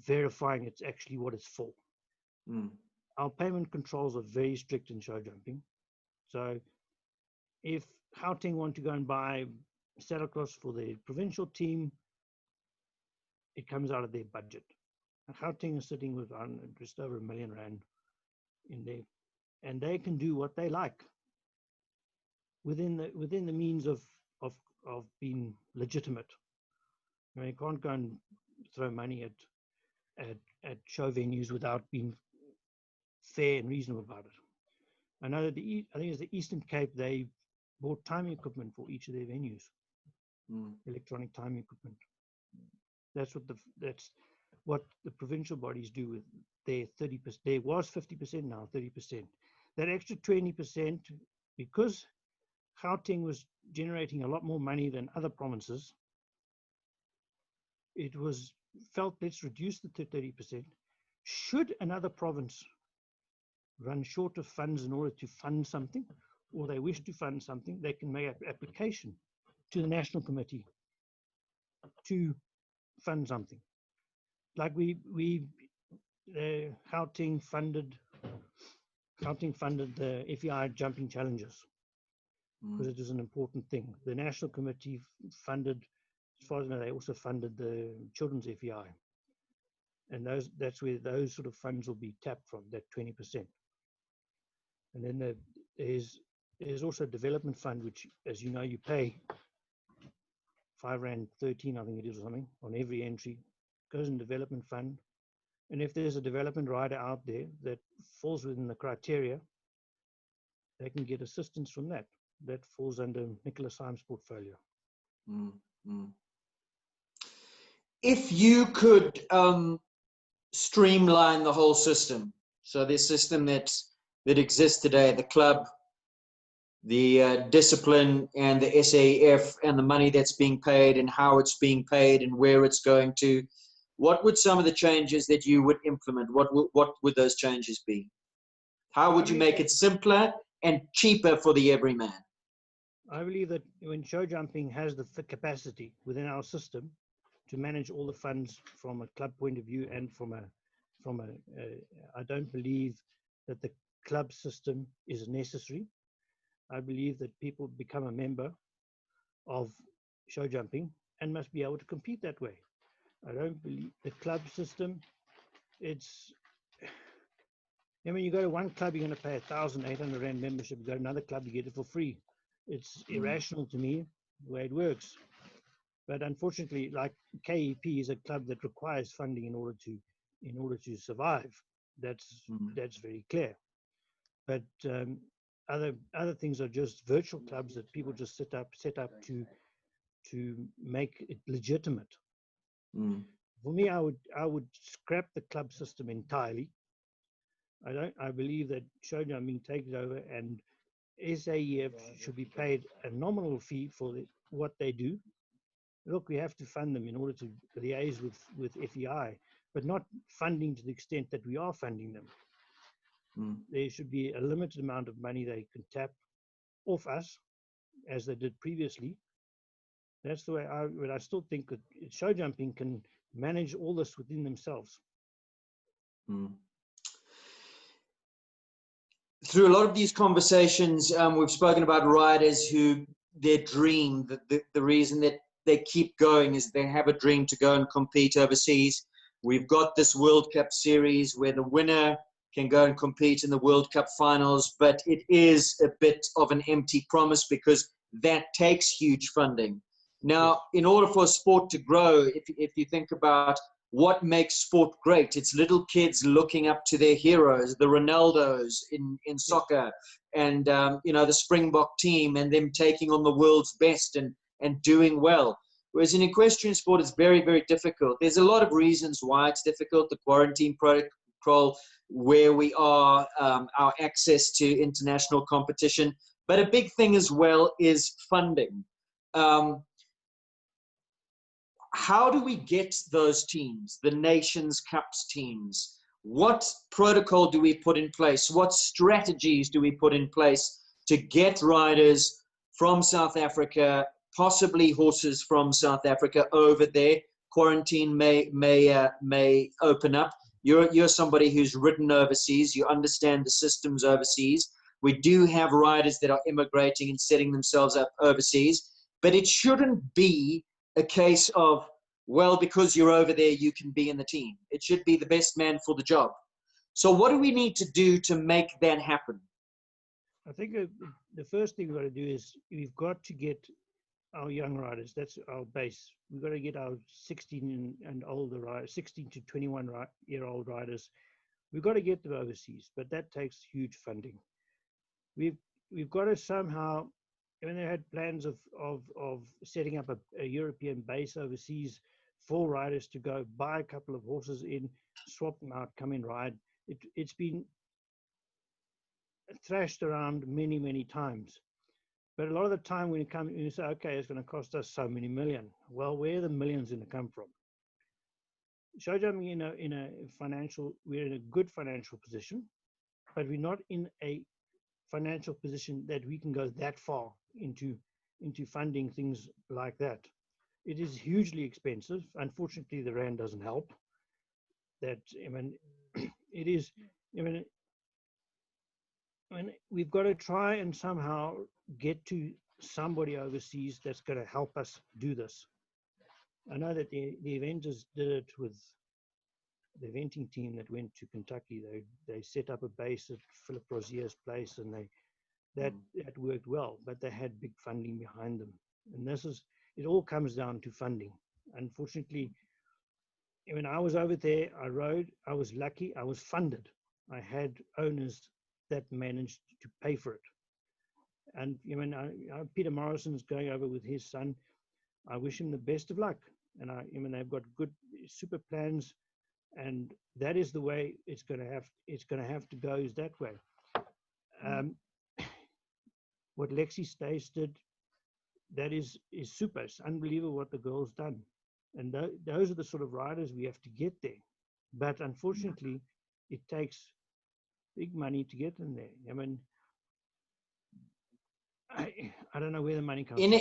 verifying it's actually what it's for. Our payment controls are very strict in show jumping. So if Gauteng want to go and buy saddlecloths for their provincial team, it comes out of their budget. Gauteng is sitting with just over R1 million in there, and they can do what they like within the means of being legitimate. I mean, you can't go and throw money at show venues without being fair and reasonable about it. I know that I think it's the Eastern Cape, they bought timing equipment for each of their venues, electronic timing equipment. That's what the provincial bodies do with their 30%. There was 50%, now 30%. That extra 20%, because Gauteng was generating a lot more money than other provinces, it was felt, let's reduce the 30%. Should another province run short of funds in order to fund something, or they wish to fund something, they can make an application to the national committee to fund something. Like Gauteng funded the FEI jumping challenges because it was an important thing. The national committee funded, as far as I know, they also funded the children's FEI, and that's where those sort of funds will be tapped from, that 20%. And then there's also a development fund, which, as you know, you pay R5.13, I think it is, or something, on every entry. Goes in development fund. And if there's a development rider out there that falls within the criteria, they can get assistance from that. That falls under Nicholas Syme's portfolio. If you could streamline the whole system, so the system that exists today, the club, the discipline and the SAF and the money that's being paid and how it's being paid and where it's going to, what would some of the changes that you would implement? What would those changes be? How would you make it simpler and cheaper for the everyman? I believe that when show jumping has the capacity within our system to manage all the funds from a club point of view and I don't believe that the club system is necessary. I believe that people become a member of show jumping and must be able to compete that way. I don't believe the club system, when you go to one club, you're going to pay R1,800 membership. You go to another club, you get it for free. It's irrational to me the way it works. But unfortunately, like KEP is a club that requires funding in order to survive. That's very clear. But other things are just virtual clubs that people just set up to make it legitimate. For me, I would scrap the club system entirely. I believe that show jumping takes over, and SAEF should be paid a nominal fee for what they do. Look, we have to fund them in order to liaise with FEI, but not funding to the extent that we are funding them. There should be a limited amount of money they can tap off us, as they did previously. That's the way but I still think that show jumping can manage all this within themselves. Through a lot of these conversations, we've spoken about riders who their dream, the reason that they keep going is they have a dream to go and compete overseas. We've got this World Cup series where the winner can go and compete in the World Cup finals, but it is a bit of an empty promise because that takes huge funding. Now, in order for a sport to grow, if you think about what makes sport great, it's little kids looking up to their heroes, the Ronaldos in soccer, and the Springbok team, and them taking on the world's best and doing well. Whereas in equestrian sport, it's very, very difficult. There's a lot of reasons why it's difficult. The quarantine protocol, where we are, our access to international competition. But a big thing as well is funding. How do we get those teams, the Nations Cups teams? What protocol do we put in place? What strategies do we put in place to get riders from South Africa, possibly horses from South Africa over there? Quarantine may open up. You're somebody who's ridden overseas. You understand the systems overseas. We do have riders that are immigrating and setting themselves up overseas, but it shouldn't be a case of, well, because you're over there, you can be in the team. It should be the best man for the job. So what do we need to do to make that happen? I think the first thing we've got to do is we've got to get our young riders. That's our base. We've got to get our 16 and older riders, 16 to 21-year-old riders. We've got to get them overseas, but that takes huge funding. We've got to somehow, when they had plans of setting up a European base overseas for riders to go buy a couple of horses in, swap them out, come and ride. It's been thrashed around many, many times. But a lot of the time when you say, okay, it's going to cost us so many million. Well, where are the millions going to come from? Show jumping we're in a good financial position, but we're not in a financial position that we can go that far into into funding things like that. It is hugely expensive. Unfortunately, the rand doesn't help. That, I mean, it is. I mean, we've got to try and somehow get to somebody overseas that's going to help us do this. I know that the eventers did it with the eventing team that went to Kentucky. They set up a base at Philip Rozier's place, and that worked well. But they had big funding behind them, and it all comes down to funding. Unfortunately, when I was over there, I rode. I was lucky. I was funded. I had owners that managed to pay for it. And Peter Morrison's going over with his son. I wish him the best of luck. And they've got good, super plans, and that is the way it's going to have to go. Is that way? What Lexi Stace did, that is super. It's unbelievable what the girl's done, and those are the sort of riders we have to get there. But unfortunately, it takes big money to get them there. I mean, I don't know where the money comes from.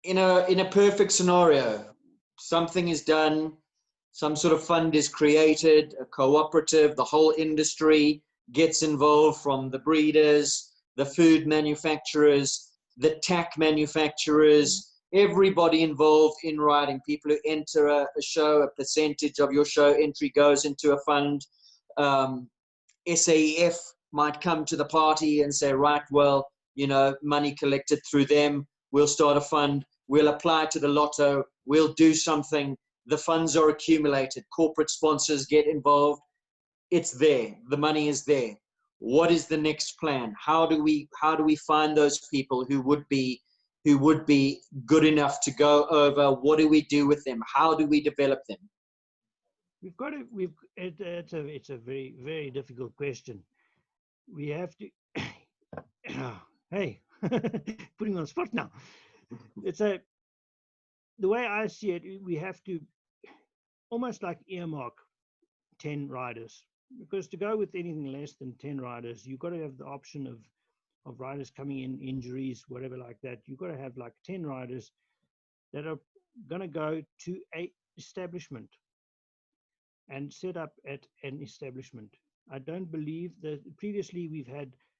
In a perfect scenario, something is done, some sort of fund is created, a cooperative, the whole industry gets involved, from the breeders, the food manufacturers, the tack manufacturers, everybody involved in riding. People who enter a show, a percentage of your show entry goes into a fund. SAEF might come to the party and say, right, well, money collected through them, we'll start a fund, we'll apply to the lotto, we'll do something. The funds are accumulated, corporate sponsors get involved. It's there, the money is there. What is the next plan? How do we find those people who would be good enough to go over? What do we do with them? How do we develop them? It's a very, very difficult question. We have to, hey, putting on the spot now. The way I see it, we have to almost like earmark 10 riders, because to go with anything less than 10 riders, you've got to have the option of riders coming in, injuries, whatever like that. You've got to have like 10 riders that are going to go to a establishment and set up at an establishment. I don't believe that previously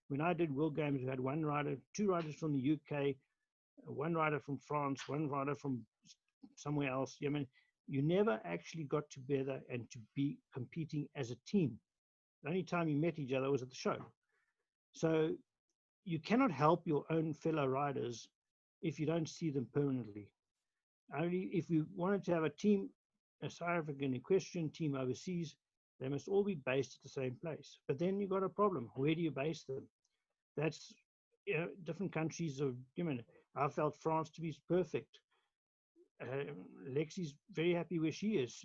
when I did World Games, we had one rider, 2 riders from the UK, 1 rider from France, 1 rider from somewhere else. I mean, you never actually got together and to be competing as a team. The only time you met each other was at the show. So you cannot help your own fellow riders if you don't see them permanently. Only if you wanted to have a team, a South African equestrian team overseas, they must all be based at the same place. But then you've got a problem. Where do you base them? That's, different countries are, I felt France to be perfect. Lexi's very happy where she is.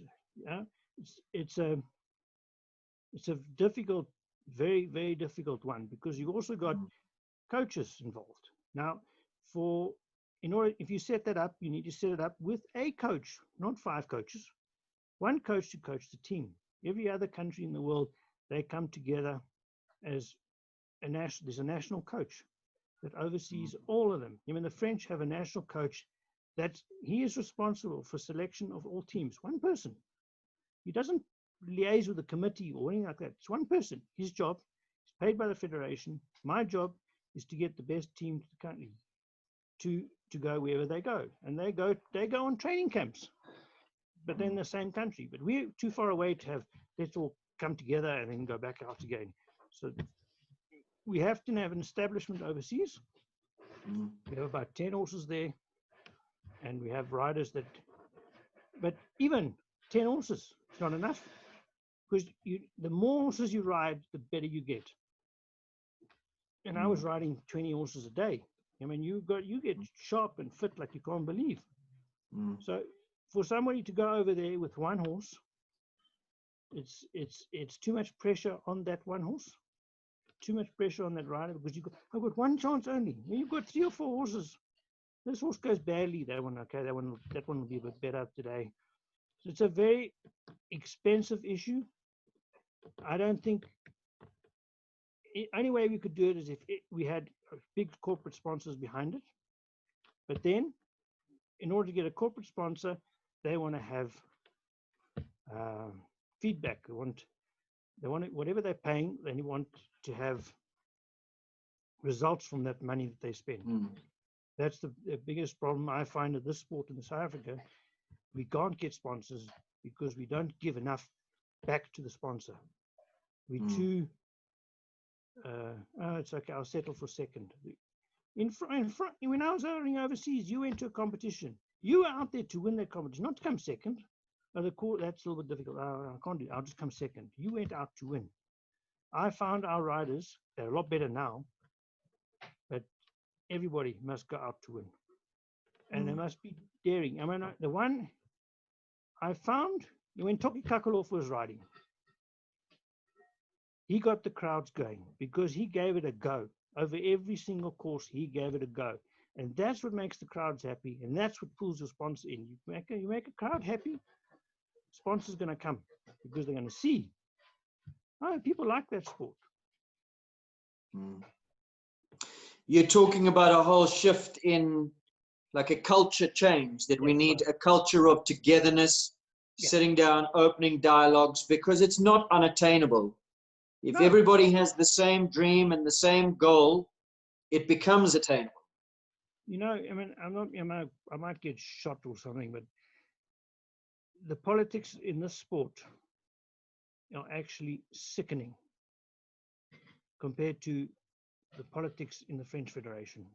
It's a difficult, very, very difficult one, because you've also got coaches involved. Now, if you set that up, you need to set it up with a coach, not 5 coaches. 1 coach to coach the team. Every other country in the world, they come together as there's a national coach that oversees all of them. The French have a national coach that he is responsible for selection of all teams. 1 person. He doesn't liaise with the committee or anything like that. It's 1 person. His job is paid by the federation. My job is to get the best team to the country to go wherever they go. And they go on training camps, but they're in the same country. But we're too far away to have, let's all come together and then go back out again. So we have to have an establishment overseas. We have about 10 horses there, and we have riders but even 10 horses is not enough, because the more horses you ride, the better you get. And I was riding 20 horses a day. You get sharp and fit like you can't believe. So for somebody to go over there with 1 horse, it's too much pressure on that 1 horse. Too much pressure on that rider, because I've got 1 chance only. When you've got 3 or 4 horses, this horse goes badly, that one will be a bit better today. So it's a very expensive issue. I don't think the only way we could do it is if we had big corporate sponsors behind it. But then, in order to get a corporate sponsor, they want to have feedback. They want whatever they're paying, they want to have results from that money that they spend. That's the biggest problem I find at this sport in South Africa. We can't get sponsors because we don't give enough back to the sponsor. We're too, oh, it's okay, I'll settle for second. In front, when I was running overseas, you went to a competition. You were out there to win that competition, not to come second. Oh, that's a little bit difficult. I can't do it. I'll just come second. You went out to win. I found our riders, they're a lot better now, but everybody must go out to win. And they must be daring. I mean, the one I found, when Toki Kakalov was riding, he got the crowds going because he gave it a go. Over every single course, he gave it a go. And that's what makes the crowds happy. And that's what pulls the sponsor in. You make a crowd happy, sponsor's going to come because they're going to see. Oh, people like that sport. You're talking about a whole shift in like a culture change, that we need a culture of togetherness, sitting down, opening dialogues, because it's not unattainable. If everybody has the same dream and the same goal, it becomes attainable. You know, I mean, I might get shot or something, but the politics in this sport are actually sickening compared to the politics in the French Federation.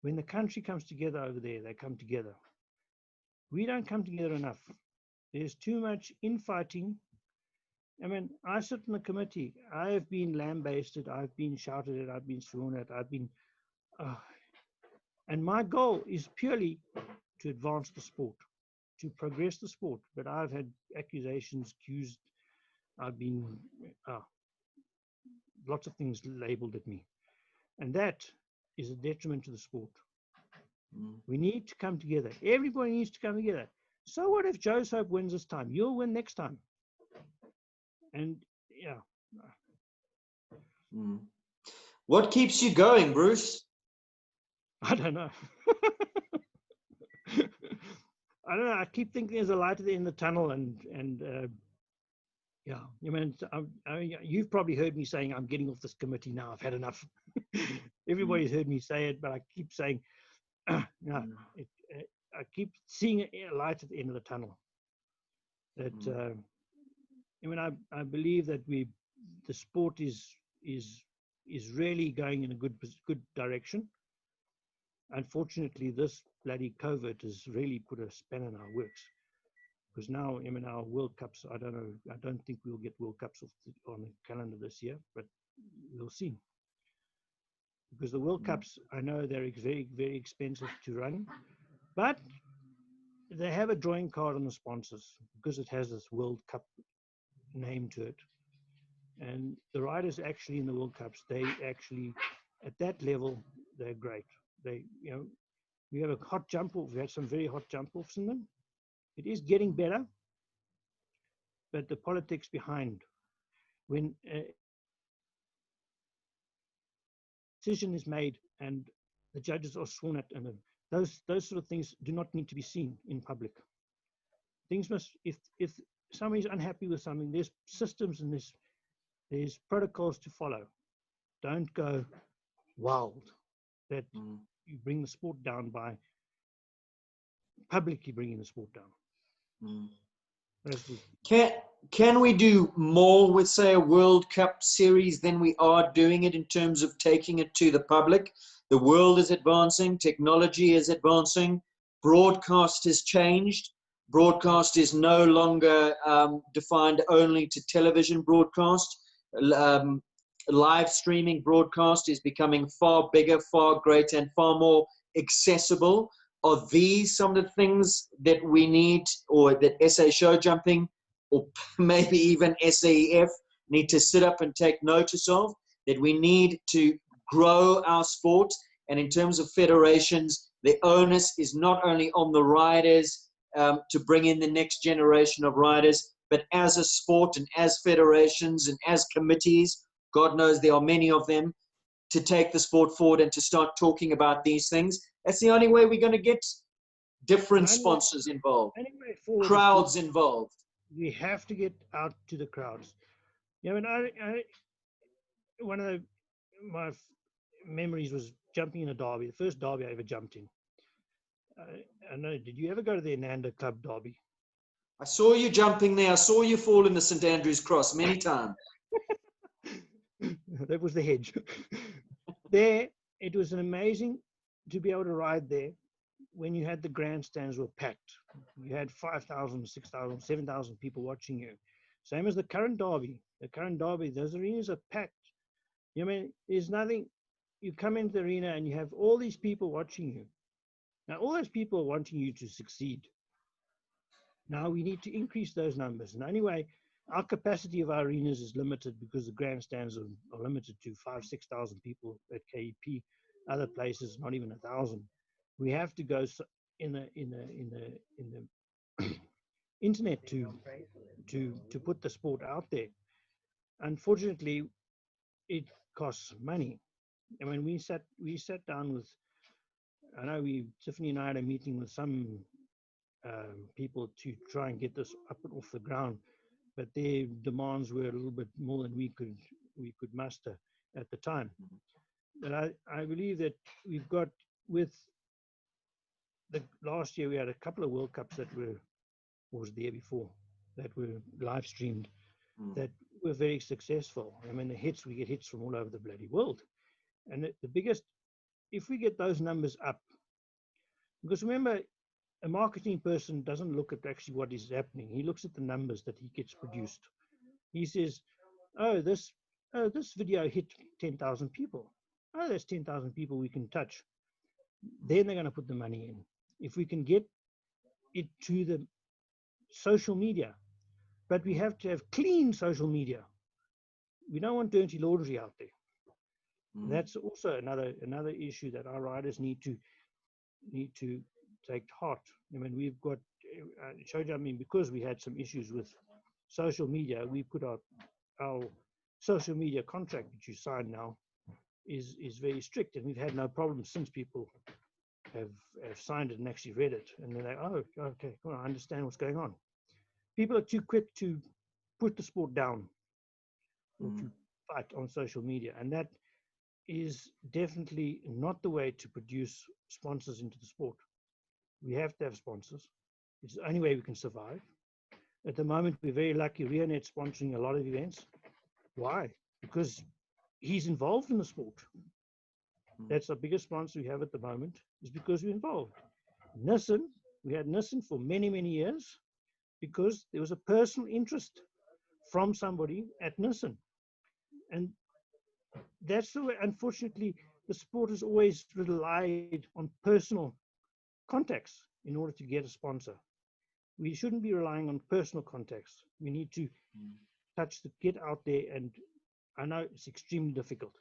When the country comes together over there, they come together. We don't come together enough. There's too much infighting. I mean, I sit in the committee. I have been lambasted. I've been shouted at. I've been sworn at. I've been... and my goal is purely to advance the sport, to progress the sport. But I've had accusations, accused. I've been... lots of things labeled at me. And that is a detriment to the sport. We need to come together. Everybody needs to come together. So what if Joe Soap wins this time? You'll win next time. And What keeps you going, Bruce? I don't know. I don't know. I keep thinking there's a light at the end of the tunnel, and you mean, you've probably heard me saying I'm getting off this committee now. I've had enough. Everybody's heard me say it, but I keep saying, no. I keep seeing a light at the end of the tunnel. That I mean, I believe that the sport is really going in a good direction. Unfortunately, this bloody COVID has really put a spanner in our works. Because now, I mean, our World Cups, I don't think we'll get World Cups on the calendar this year, but we'll see. Because the World Cups, I know they're very, very expensive to run, but they have a drawing card on the sponsors because it has this World Cup name to it. And the riders actually in the World Cups, they actually, at that level, they're great. They, we have a hot jump off. We had some very hot jump offs in them. It is getting better, but the politics behind, when a decision is made and the judges are sworn at, and those sort of things do not need to be seen in public. Things must, if somebody's unhappy with something, there's systems and there's protocols to follow. Don't go wild. That you bring the sport down by publicly bringing the sport down. Can we do more with, say, a World Cup series than we are doing it in terms of taking it to the public? The world is advancing, technology is advancing, broadcast has changed. Broadcast is no longer defined only to television broadcast. Live streaming broadcast is becoming far bigger, far greater, and far more accessible. Are these some of the things that we need, or that SA Show Jumping, or maybe even SAEF need to sit up and take notice of, that we need to grow our sport? And in terms of federations, the onus is not only on the riders to bring in the next generation of riders, but as a sport and as federations and as committees, God knows there are many of them, to take the sport forward and to start talking about these things. That's the only way we're going to get different sponsors involved, crowds involved. We have to get out to the crowds. Yeah, one of my memories was jumping in a derby, the first derby I ever jumped in. I know. Did you ever go to the Ananda Club derby? I saw you jumping there. I saw you fall in the St. Andrew's Cross many times. That was the hedge. There, it was an amazing to be able to ride there when you had the grandstands were packed. You had 5,000, 6,000, 7,000 people watching you. Same as the current derby. The current derby, those arenas are packed. You know, I mean, there's nothing. You come into the arena and you have all these people watching you. Now, all those people are wanting you to succeed. Now we need to increase those numbers. And anyway, our capacity of our arenas is limited because the grandstands are limited to 5,000, 6,000 people at KEP. Other places, not even 1,000. We have to go in the internet to put the sport out there. Unfortunately, it costs money. And when we sat down with, I know Tiffany and I had a meeting with some people to try and get this up and off the ground, but their demands were a little bit more than we could muster at the time. But I believe that we've got, with the last year we had a couple of World Cups that was the year before, that were live streamed, that were very successful. I mean, we get hits from all over the bloody world. And the biggest, if we get those numbers up, because remember, a marketing person doesn't look at actually what is happening. He looks at the numbers that he gets produced. He says, oh, this video hit 10,000 people. Oh, that's 10,000 people we can touch. Then they're going to put the money in. If we can get it to the social media, but we have to have clean social media. We don't want dirty laundry out there. That's also another issue that our riders need to take heart. I mean, we've got, I mean, because we had some issues with social media, we put out our social media contract, which you sign now, is very strict, and we've had no problems since people have signed it and actually read it, and they're like, oh, okay, well, I understand what's going on. People are too quick to put the sport down or to fight on social media, and that is definitely not the way to produce sponsors into the sport. We have to have sponsors. It's the only way we can survive. At the moment, we're very lucky. Rionet's sponsoring a lot of events. Why? Because he's involved in the sport. That's the biggest sponsor we have at the moment, is because we're involved. Nissan, we had Nissan for many, many years because there was a personal interest from somebody at Nissan. And that's the way, unfortunately, the sport has always relied on personal contacts in order to get a sponsor. We shouldn't be relying on personal contacts. We need to get out there, and I know it's extremely difficult.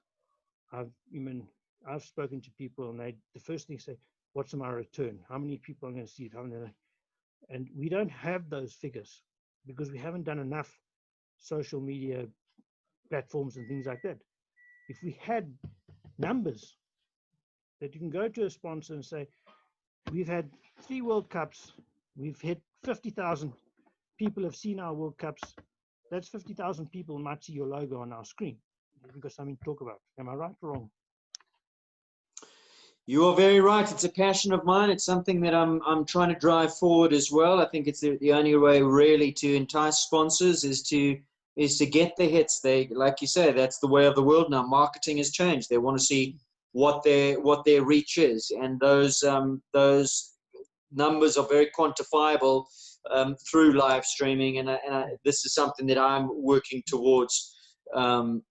I've spoken to people, and the first thing say, what's my return? How many people are going to see it? And we don't have those figures because we haven't done enough social media platforms and things like that. If we had numbers that you can go to a sponsor and say, we've had 3 World Cups, we've hit 50,000 people have seen our World Cups. That's 50,000 people might see your logo on our screen. We've got something to talk about. Am I right or wrong? You are very right. It's a passion of mine. It's something that I'm trying to drive forward as well. I think it's the only way really to entice sponsors is to get the hits. They, like you say, that's the way of the world now. Marketing has changed. They want to see what their reach is, and those numbers are very quantifiable through live streaming. And this is something that I'm working towards on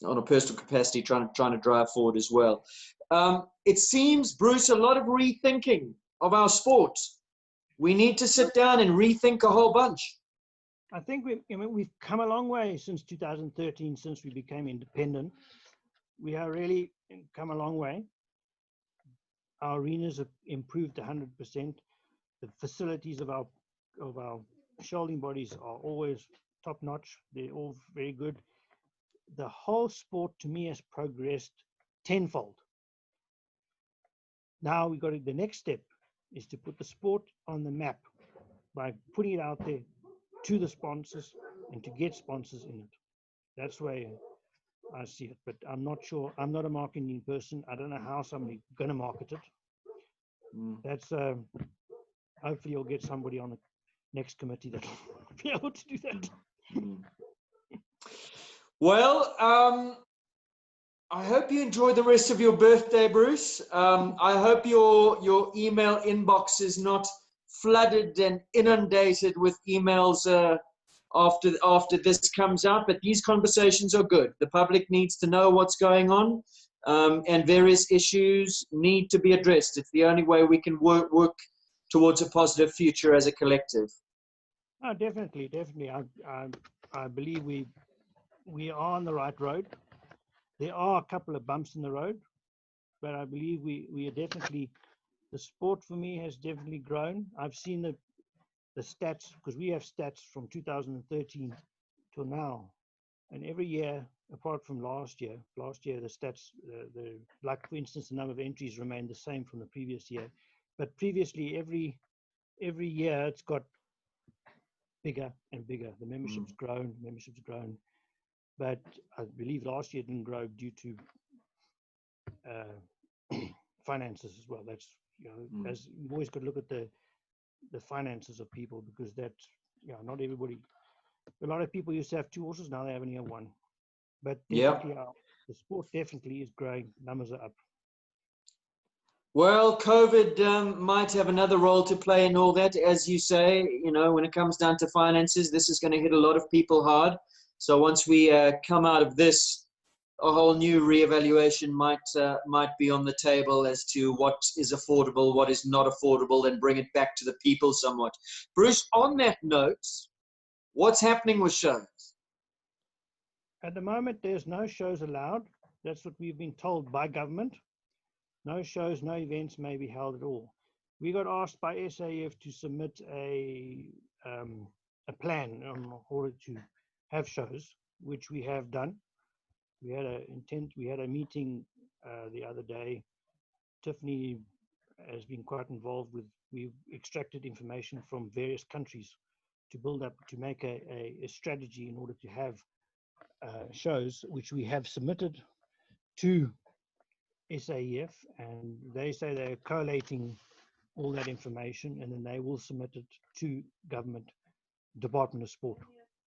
a personal capacity, trying to drive forward as well. It seems, Bruce, a lot of rethinking of our sport. We need to sit down and rethink a whole bunch. I think we've come a long way since 2013, since we became independent. We have really come a long way. Our arenas have improved 100%. The facilities of our shouldering bodies are always top notch. They're all very good. the whole sport to me has progressed tenfold. Now we got to, the next step is to put the sport on the map by putting it out there to the sponsors and to get sponsors in it. That's where I see it, but I'm not sure. I'm not a marketing person. I don't know how somebody's going to market it. That's hopefully you'll get somebody on the next committee that will be able to do that. Well, I hope you enjoy the rest of your birthday, Bruce. I hope your email inbox is not flooded and inundated with emails after this comes out. But these conversations are good. The public needs to know what's going on, and various issues need to be addressed. It's the only way we can work towards a positive future as a collective. Oh, definitely. I believe we are on the right road. There are a couple of bumps in the road, but I believe we are definitely, the sport for me has definitely grown. I've seen the stats, because we have stats from 2013 till now. And every year, apart from last year the stats, like for instance, the number of entries remained the same from the previous year. But previously, every year it's got bigger and bigger. The membership's grown. But I believe last year didn't grow due to finances as well. That's, as you've always got to look at the finances of people, because that's, not everybody. A lot of people used to have 2 horses, now they only have 1. But definitely, the sport definitely is growing. Numbers are up. Well, COVID might have another role to play in all that. As you say, when it comes down to finances, this is going to hit a lot of people hard. So once we come out of this, a whole new reevaluation might be on the table as to what is affordable, what is not affordable, and bring it back to the people somewhat. Bruce, on that note, what's happening with shows? At the moment, there's no shows allowed. That's what we've been told by government. No shows, no events may be held at all. We got asked by SAF to submit a plan in order to have shows, which we have done. We had a meeting the other day. Tiffany has been quite involved with, we've extracted information from various countries to make a strategy in order to have shows, which we have submitted to SAF, and they say they're collating all that information, and then they will submit it to government Department of Sport.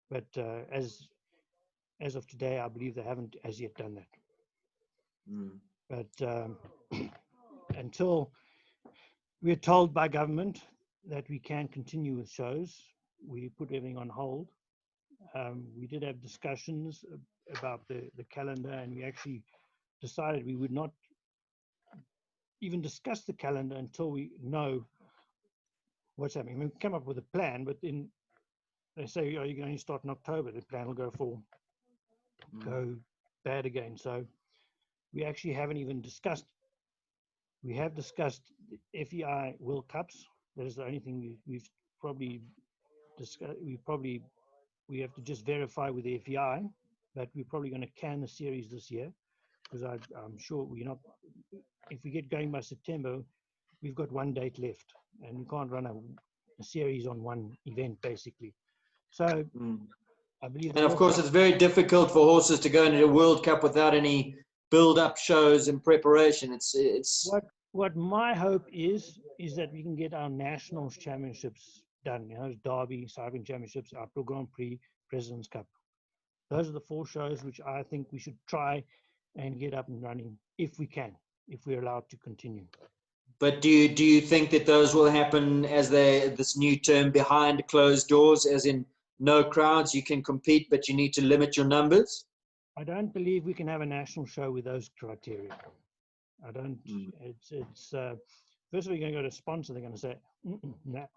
But as of today, I believe they haven't as yet done that. But until we're told by government that we can continue with shows, we put everything on hold. We did have discussions about the calendar, and we actually decided we would not even discuss the calendar until we know what's happening. We come up with a plan, but then they say, you can only start in October. The plan will go bad again. So we actually haven't even discussed. We have discussed the FEI World Cups. That is the only thing we've probably discussed. We have to just verify with the FEI, but we're probably going to can the series this year, because I'm sure we're not. If we get going by September, we've got 1 date left, and you can't run a series on one event, basically. So I believe. And of course, it's very difficult for horses to go into a World Cup without any build-up shows and preparation. It's what my hope is that we can get our nationals championships done. Derby, Cycling Championships, April Grand Prix, President's Cup. Those are the 4 shows which I think we should try and get up and running if we can, if we're allowed to continue. But do you think that those will happen as this new term, behind closed doors, as in no crowds? You can compete, but you need to limit your numbers? I don't believe we can have a national show with those criteria. I don't. It's first of all, you're going to go to a sponsor. They're going to say, no,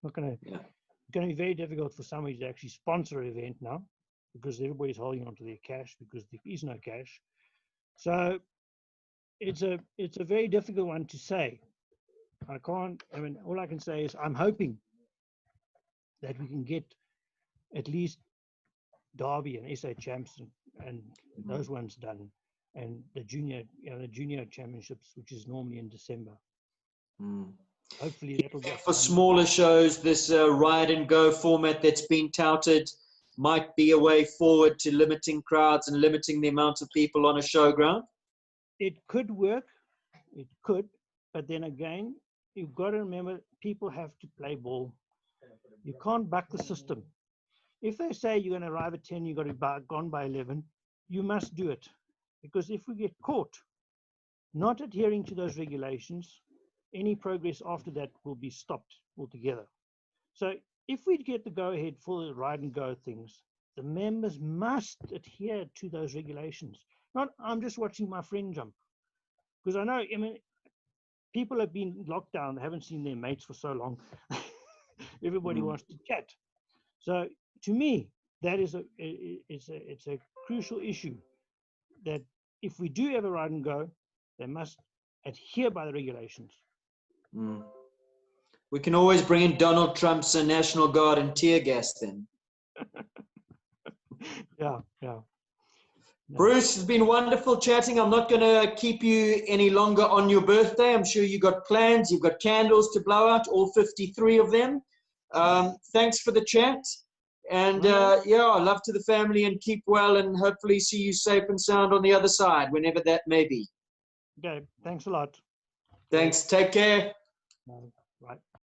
not going to. Yeah. It's going to be very difficult for somebody to actually sponsor an event now, because everybody's holding on to their cash, because there is no cash. So it's a very difficult one to say. All I can say is I'm hoping that we can get at least Derby and SA Champs and those ones done, and the junior championships, which is normally in December. Hopefully that'll get For done. smaller shows, this ride and go format that's been touted might be a way forward to limiting crowds and limiting the amount of people on a showground. It could work, it could, but then again, you've got to remember people have to play ball. You can't buck the system. If they say you're going to arrive at 10, you've got to be gone by 11, you must do it. Because if we get caught not adhering to those regulations, any progress after that will be stopped altogether. So if we get the go-ahead for the ride and go things, the members must adhere to those regulations. Not, I'm just watching my friend jump. Because I know, I mean, people have been locked down, they haven't seen their mates for so long. Everybody wants to chat. So to me, that is it's a crucial issue that if we do ever ride and go, they must adhere by the regulations. We can always bring in Donald Trump's National Guard and tear gas then. Yeah. Bruce, it's been wonderful chatting. I'm not going to keep you any longer on your birthday. I'm sure you've got plans. You've got candles to blow out, all 53 of them. Thanks for the chat. And yeah, love to the family and keep well and hopefully see you safe and sound on the other side, whenever that may be. Okay, thanks a lot. Thanks. Take care. Right.